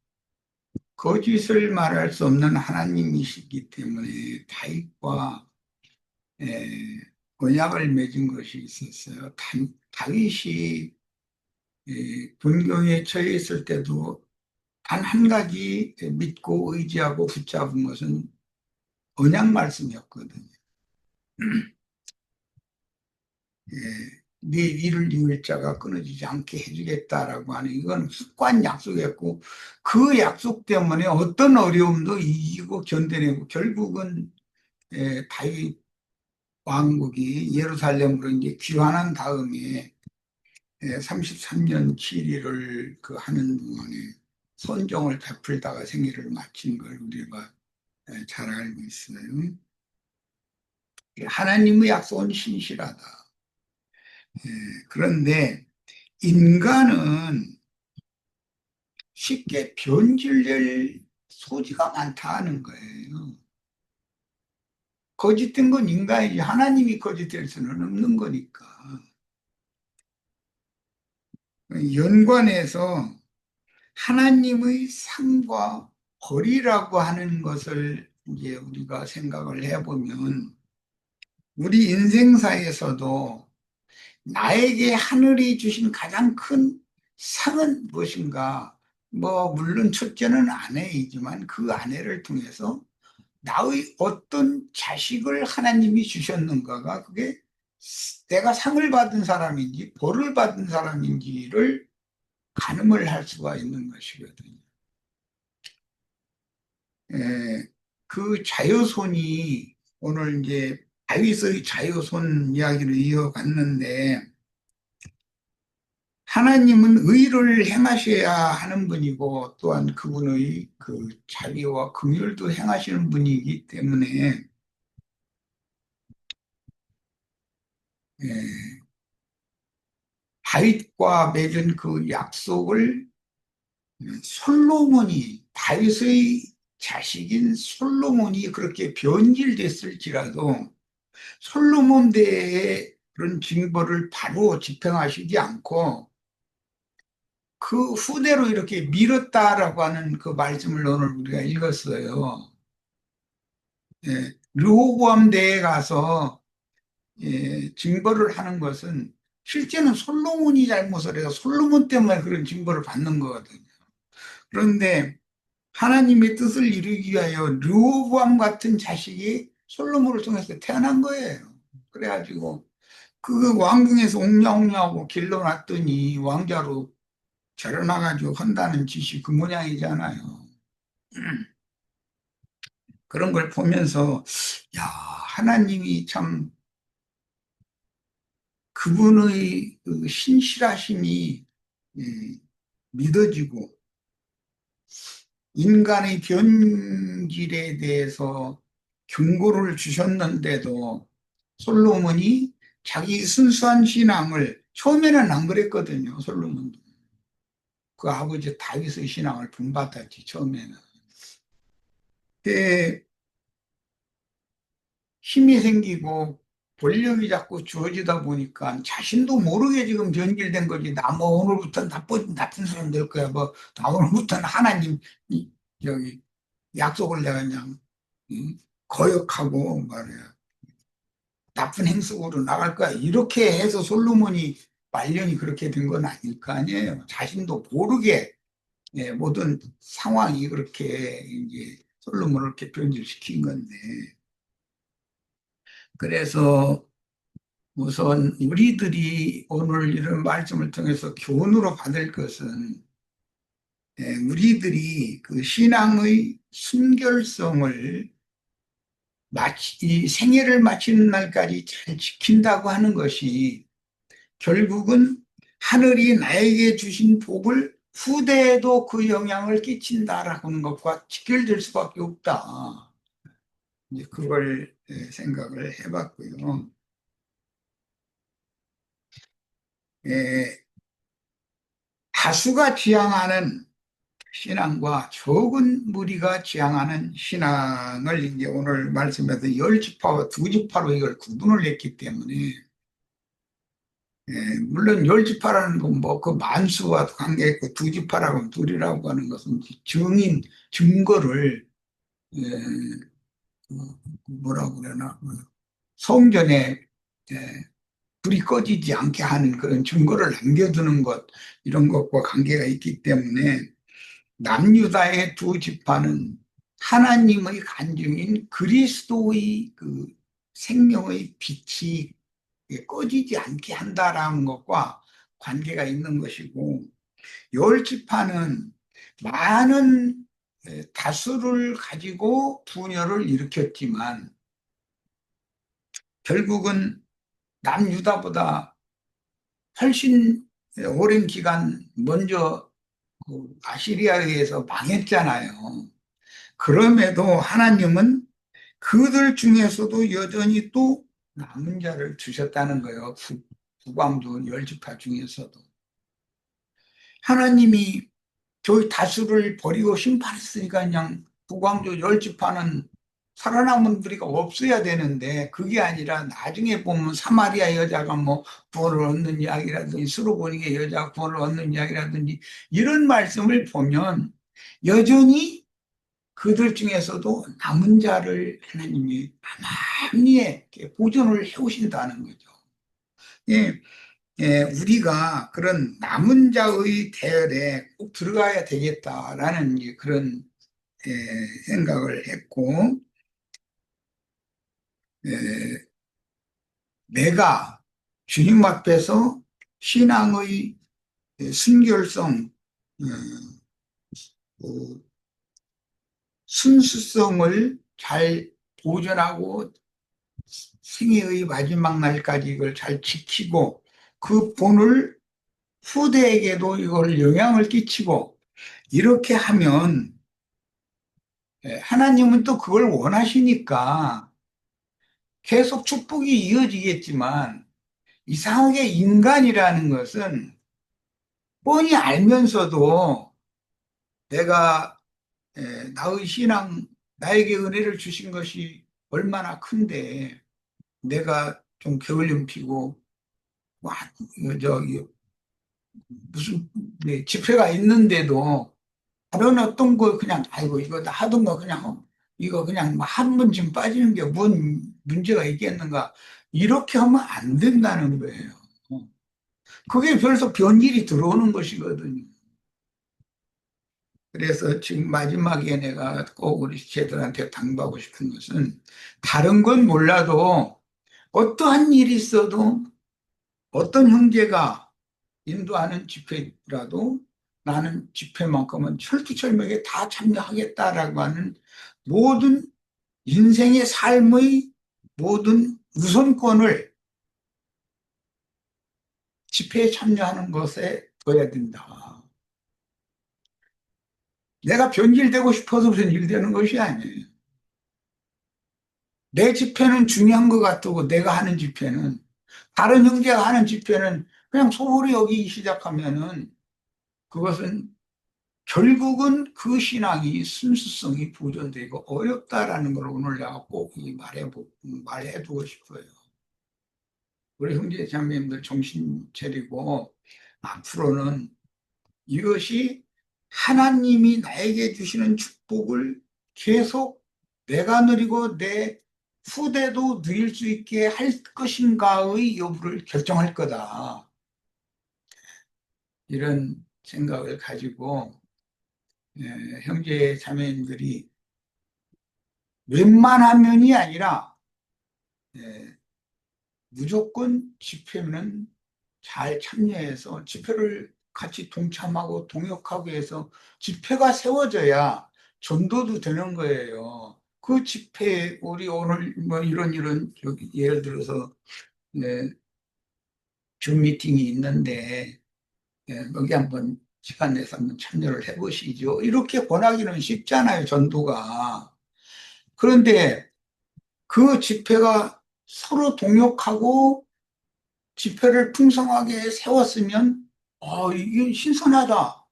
거짓을 말할 수 없는 하나님이시기 때문에 다윗과 언약을 맺은 것이 있었어요. 다윗이 분경에 처해 있을 때도 단 한 가지 믿고 의지하고 붙잡은 것은 언약 말씀이었거든요. 예, 네 이를 이을 자가 끊어지지 않게 해주겠다라고 하는 이건 습관 약속이었고 그 약속 때문에 어떤 어려움도 이기고 견뎌내고 결국은 다윗 왕국이 예루살렘으로 이제 귀환한 다음에 33년 치리를 그 하는 동안에 선종을 베풀다가 생애를 마친 걸 우리가 잘 알고 있어요. 하나님의 약속은 신실하다. 그런데 인간은 쉽게 변질될 소지가 많다는 거예요. 거짓된 건 인간이지 하나님이 거짓될 수는 없는 거니까. 연관해서 하나님의 상과 벌이라고 하는 것을 이제 우리가 생각을 해보면 우리 인생사에서도 나에게 하늘이 주신 가장 큰 상은 무엇인가? 뭐 물론 첫째는 아내이지만 그 아내를 통해서 나의 어떤 자식을 하나님이 주셨는가가 그게 내가 상을 받은 사람인지 벌을 받은 사람인지를 가늠을 할 수가 있는 것이거든요. 그 자여손이 오늘 이제 다윗의 자여손 이야기를 이어갔는데 하나님은 의를 행하셔야 하는 분이고 또한 그분의 그 자비와 긍휼도 행하시는 분이기 때문에 다윗과 맺은 그 약속을 솔로몬이 다윗의 자식인 솔로몬이 그렇게 변질됐을지라도 솔로몬 대에 그런 징벌을 바로 집행하시지 않고 그 후대로 이렇게 미뤘다라고 하는 그 말씀을 오늘 우리가 읽었어요. 르호보암 대에 가서 징벌을 하는 것은 실제는 솔로몬이 잘못을 해서 솔로몬 때문에 그런 징벌을 받는 거거든요. 그런데 하나님의 뜻을 이루기 위하여 르호보암 같은 자식이 솔로몬을 통해서 태어난 거예요. 그래가지고 그 왕궁에서 옹냐옹냐하고 길러놨더니 왕자로 자라나가지고 한다는 짓이 그 모양이잖아요. 그런 걸 보면서 야 하나님이 참 그분의 그 신실하심이 믿어지고 인간의 변질에 대해서 경고를 주셨는데도 솔로몬이 자기 순수한 신앙을 처음에는 안 그랬거든요. 솔로몬도 그 아버지 다윗의 신앙을 본받았지 처음에는. 힘이 생기고 권력이 자꾸 주어지다 보니까 자신도 모르게 지금 변질된 거지. 나 뭐 오늘부터 나쁜 사람 될 거야. 뭐 나 오늘부터는 하나님 여기 약속을 내가 그냥 거역하고 말이야. 나쁜 행석으로 나갈 거야. 이렇게 해서 솔로몬이 말년이 그렇게 된 건 아닐 거 아니에요. 자신도 모르게 모든 상황이 그렇게 이제 솔로몬을 이렇게 변질시킨 건데. 그래서 우선 우리들이 오늘 이런 말씀을 통해서 교훈으로 받을 것은 우리들이 그 신앙의 순결성을 이 생애를 마치는 날까지 잘 지킨다고 하는 것이 결국은 하늘이 나에게 주신 복을 후대에도 그 영향을 끼친다라고 하는 것과 직결될 수밖에 없다. 이제 그걸 생각을 해봤고요. 예, 다수가 지향하는 신앙과 적은 무리가 지향하는 신앙을 이제 오늘 말씀에서 열 지파와 두 지파로 이걸 구분을 했기 때문에 물론 열 지파라는 건 뭐 그 만수와 관계있고 두 지파라고 하면 둘이라고 하는 것은 증거를 예, 뭐라고 그러나 성전에 불이 꺼지지 않게 하는 그런 증거를 남겨두는 것 이런 것과 관계가 있기 때문에 남유다의 두 지파는 하나님의 간증인 그리스도의 그 생명의 빛이 꺼지지 않게 한다라는 것과 관계가 있는 것이고 열 지파는 많은 다수를 가지고 분열을 일으켰지만 결국은 남유다보다 훨씬 오랜 기간 먼저 그 아시리아에 의해서 망했잖아요. 그럼에도 하나님은 그들 중에서도 여전히 또 남은 자를 주셨다는 거예요. 북왕조 열 지파 중에서도. 하나님이 저희 다수를 버리고 심판했으니까 그냥 북왕조 열 지파는 살아남은 무리가 없어야 되는데 그게 아니라 나중에 보면 사마리아 여자가 뭐 구원을 얻는 이야기라든지 수로보니게 여자가 구원을 얻는 이야기라든지 이런 말씀을 보면 여전히 그들 중에서도 남은 자를 하나님이 가만히 보존을 해오신다는 거죠. 예, 우리가 그런 남은 자의 대열에 꼭 들어가야 되겠다라는 그런 생각을 했고, 내가 주님 앞에서 신앙의 순결성, 어, 그 순수성을 잘 보존하고 생애의 마지막 날까지 이걸 잘 지키고 그 본을 후대에게도 이걸 영향을 끼치고 이렇게 하면 하나님은 또 그걸 원하시니까 계속 축복이 이어지겠지만 이상하게 인간이라는 것은 뻔히 알면서도 내가 나의 신앙, 나에게 은혜를 주신 것이 얼마나 큰데 내가 좀 게을름 피고 와, 저기 무슨 집회가 있는데도 다른 어떤 거 그냥 아이고 이거 다 하던 거 그냥 이거 그냥 한 번쯤 빠지는 게 뭔 문제가 있겠는가 이렇게 하면 안 된다는 거예요. 그게 벌써 변질이 들어오는 것이거든요. 그래서 지금 마지막에 내가 꼭 우리 제들한테 당부하고 싶은 것은 다른 건 몰라도 어떠한 일이 있어도 어떤 형제가 인도하는 집회라도 나는 집회만큼은 철두철미하게 다 참여하겠다라고 하는 모든 인생의 삶의 모든 우선권을 집회에 참여하는 것에 둬야 된다. 내가 변질되고 싶어서 변질되는 것이 아니에요. 내 집회는 중요한 것 같고 내가 하는 집회는 다른 형제가 하는 집회는 그냥 소홀히 여기기 시작하면은 그것은 결국은 그 신앙이 순수성이 보존되고 어렵다라는 걸 오늘 내가 꼭 말해두고 싶어요. 우리 형제 자매님들 정신 차리고 앞으로는 이것이 하나님이 나에게 주시는 축복을 계속 내가 누리고 내 후대도 누릴 수 있게 할 것인가의 여부를 결정할 거다. 이런 생각을 가지고 형제 자매님들이 웬만하면이 아니라 무조건 집회는 잘 참여해서 집회를 같이 동참하고 동역하고 해서 집회가 세워져야 전도도 되는 거예요. 그 집회에 우리 오늘 뭐 이런 예를 들어서 줌 미팅이 있는데 여기 한번 시간 내서 한번 참여를 해보시죠. 이렇게 권하기는 쉽잖아요, 전도가. 그런데 그 집회가 서로 동역하고 집회를 풍성하게 세웠으면, 이게 신선하다.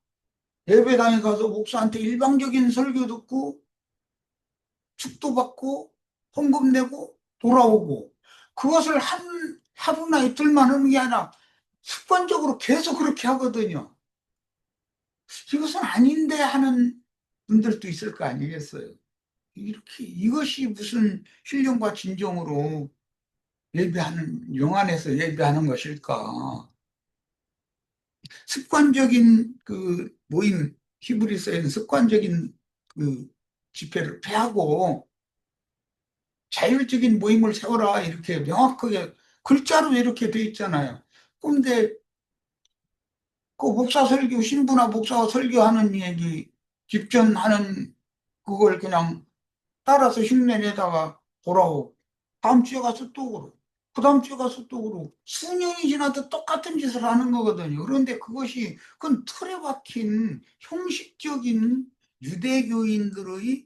예배당에 가서 목사한테 일방적인 설교 듣고, 축도받고, 헌금 내고, 돌아오고. 그것을 하루나 이틀만 하는 게 아니라 습관적으로 계속 그렇게 하거든요. 이것은 아닌데 하는 분들도 있을 거 아니겠어요? 이것이 무슨 신령과 진정으로 영 안에서 예배하는 것일까? 습관적인 그 모임, 히브리서에는 습관적인 그 집회를 폐하고 자율적인 모임을 세워라 이렇게 명확하게 글자로 이렇게 돼 있잖아요. 그런데 그 목사 설교, 신부나 목사가 설교하는 얘기, 집전하는 그걸 그냥 따라서 흉내내다가 돌아오고, 다음 주에 가서 또 그러고, 그 다음 주에 가서 또 그러고, 수년이 지나도 똑같은 짓을 하는 거거든요. 그런데 그건 틀에 박힌 형식적인 유대교인들의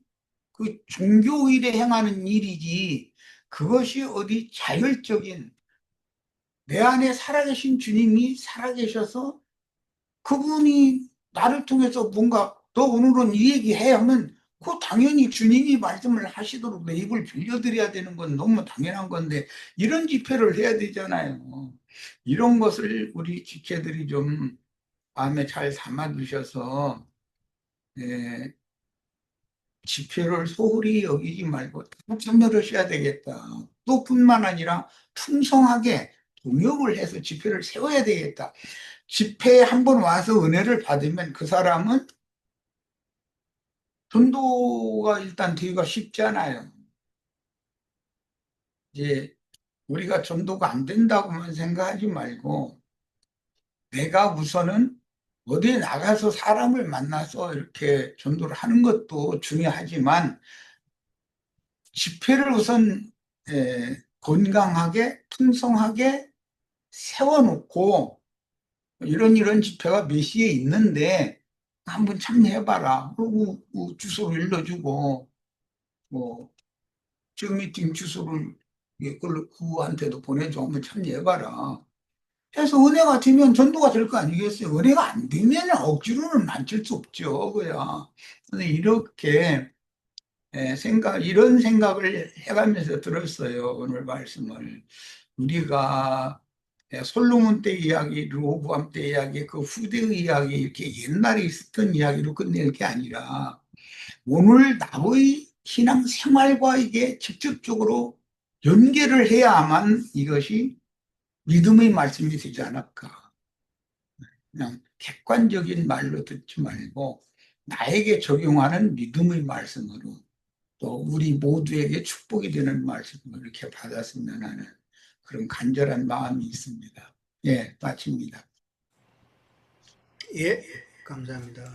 그 종교일에 행하는 일이지, 그것이 어디 자율적인 내 안에 살아계신 주님이 살아계셔서 그분이 나를 통해서 뭔가 너 오늘은 이 얘기 해 하면 그 당연히 주님이 말씀을 하시도록 내 입을 빌려드려야 되는 건 너무 당연한 건데 이런 집회를 해야 되잖아요. 이런 것을 우리 지체들이 좀 마음에 잘 담아두셔서 집회를 소홀히 여기지 말고 참여를 해야 되겠다. 또 뿐만 아니라 풍성하게 동역을 해서 집회를 세워야 되겠다. 집회에 한번 와서 은혜를 받으면 그 사람은 전도가 일단 되기가 쉽잖아요. 이제 우리가 전도가 안 된다고만 생각하지 말고 내가 우선은 어디에 나가서 사람을 만나서 이렇게 전도를 하는 것도 중요하지만 집회를 우선 건강하게 풍성하게 세워놓고 이런 집회가 몇 시에 있는데 한번 참여해봐라. 그리고 주소를 일러주고 뭐 지금 미팅 주소를 그한테도 보내줘. 한번 참여해봐라. 해서 은혜가 되면 전도가 될 거 아니겠어요? 은혜가 안 되면 억지로는 만질 수 없죠. 그야. 근데 이렇게 이런 생각을 해가면서 들었어요. 오늘 말씀을. 우리가 솔로몬 때 이야기, 르호보암 때 이야기, 그 후대의 이야기, 이렇게 옛날에 있었던 이야기로 끝낼 게 아니라 오늘 나의 신앙 생활과 이게 직접적으로 연계를 해야만 이것이 믿음의 말씀이 되지 않을까. 그냥 객관적인 말로 듣지 말고 나에게 적용하는 믿음의 말씀으로 또 우리 모두에게 축복이 되는 말씀을 이렇게 받았으면 하는 그런 간절한 마음이 있습니다. 예, 마칩니다. 예, 감사합니다.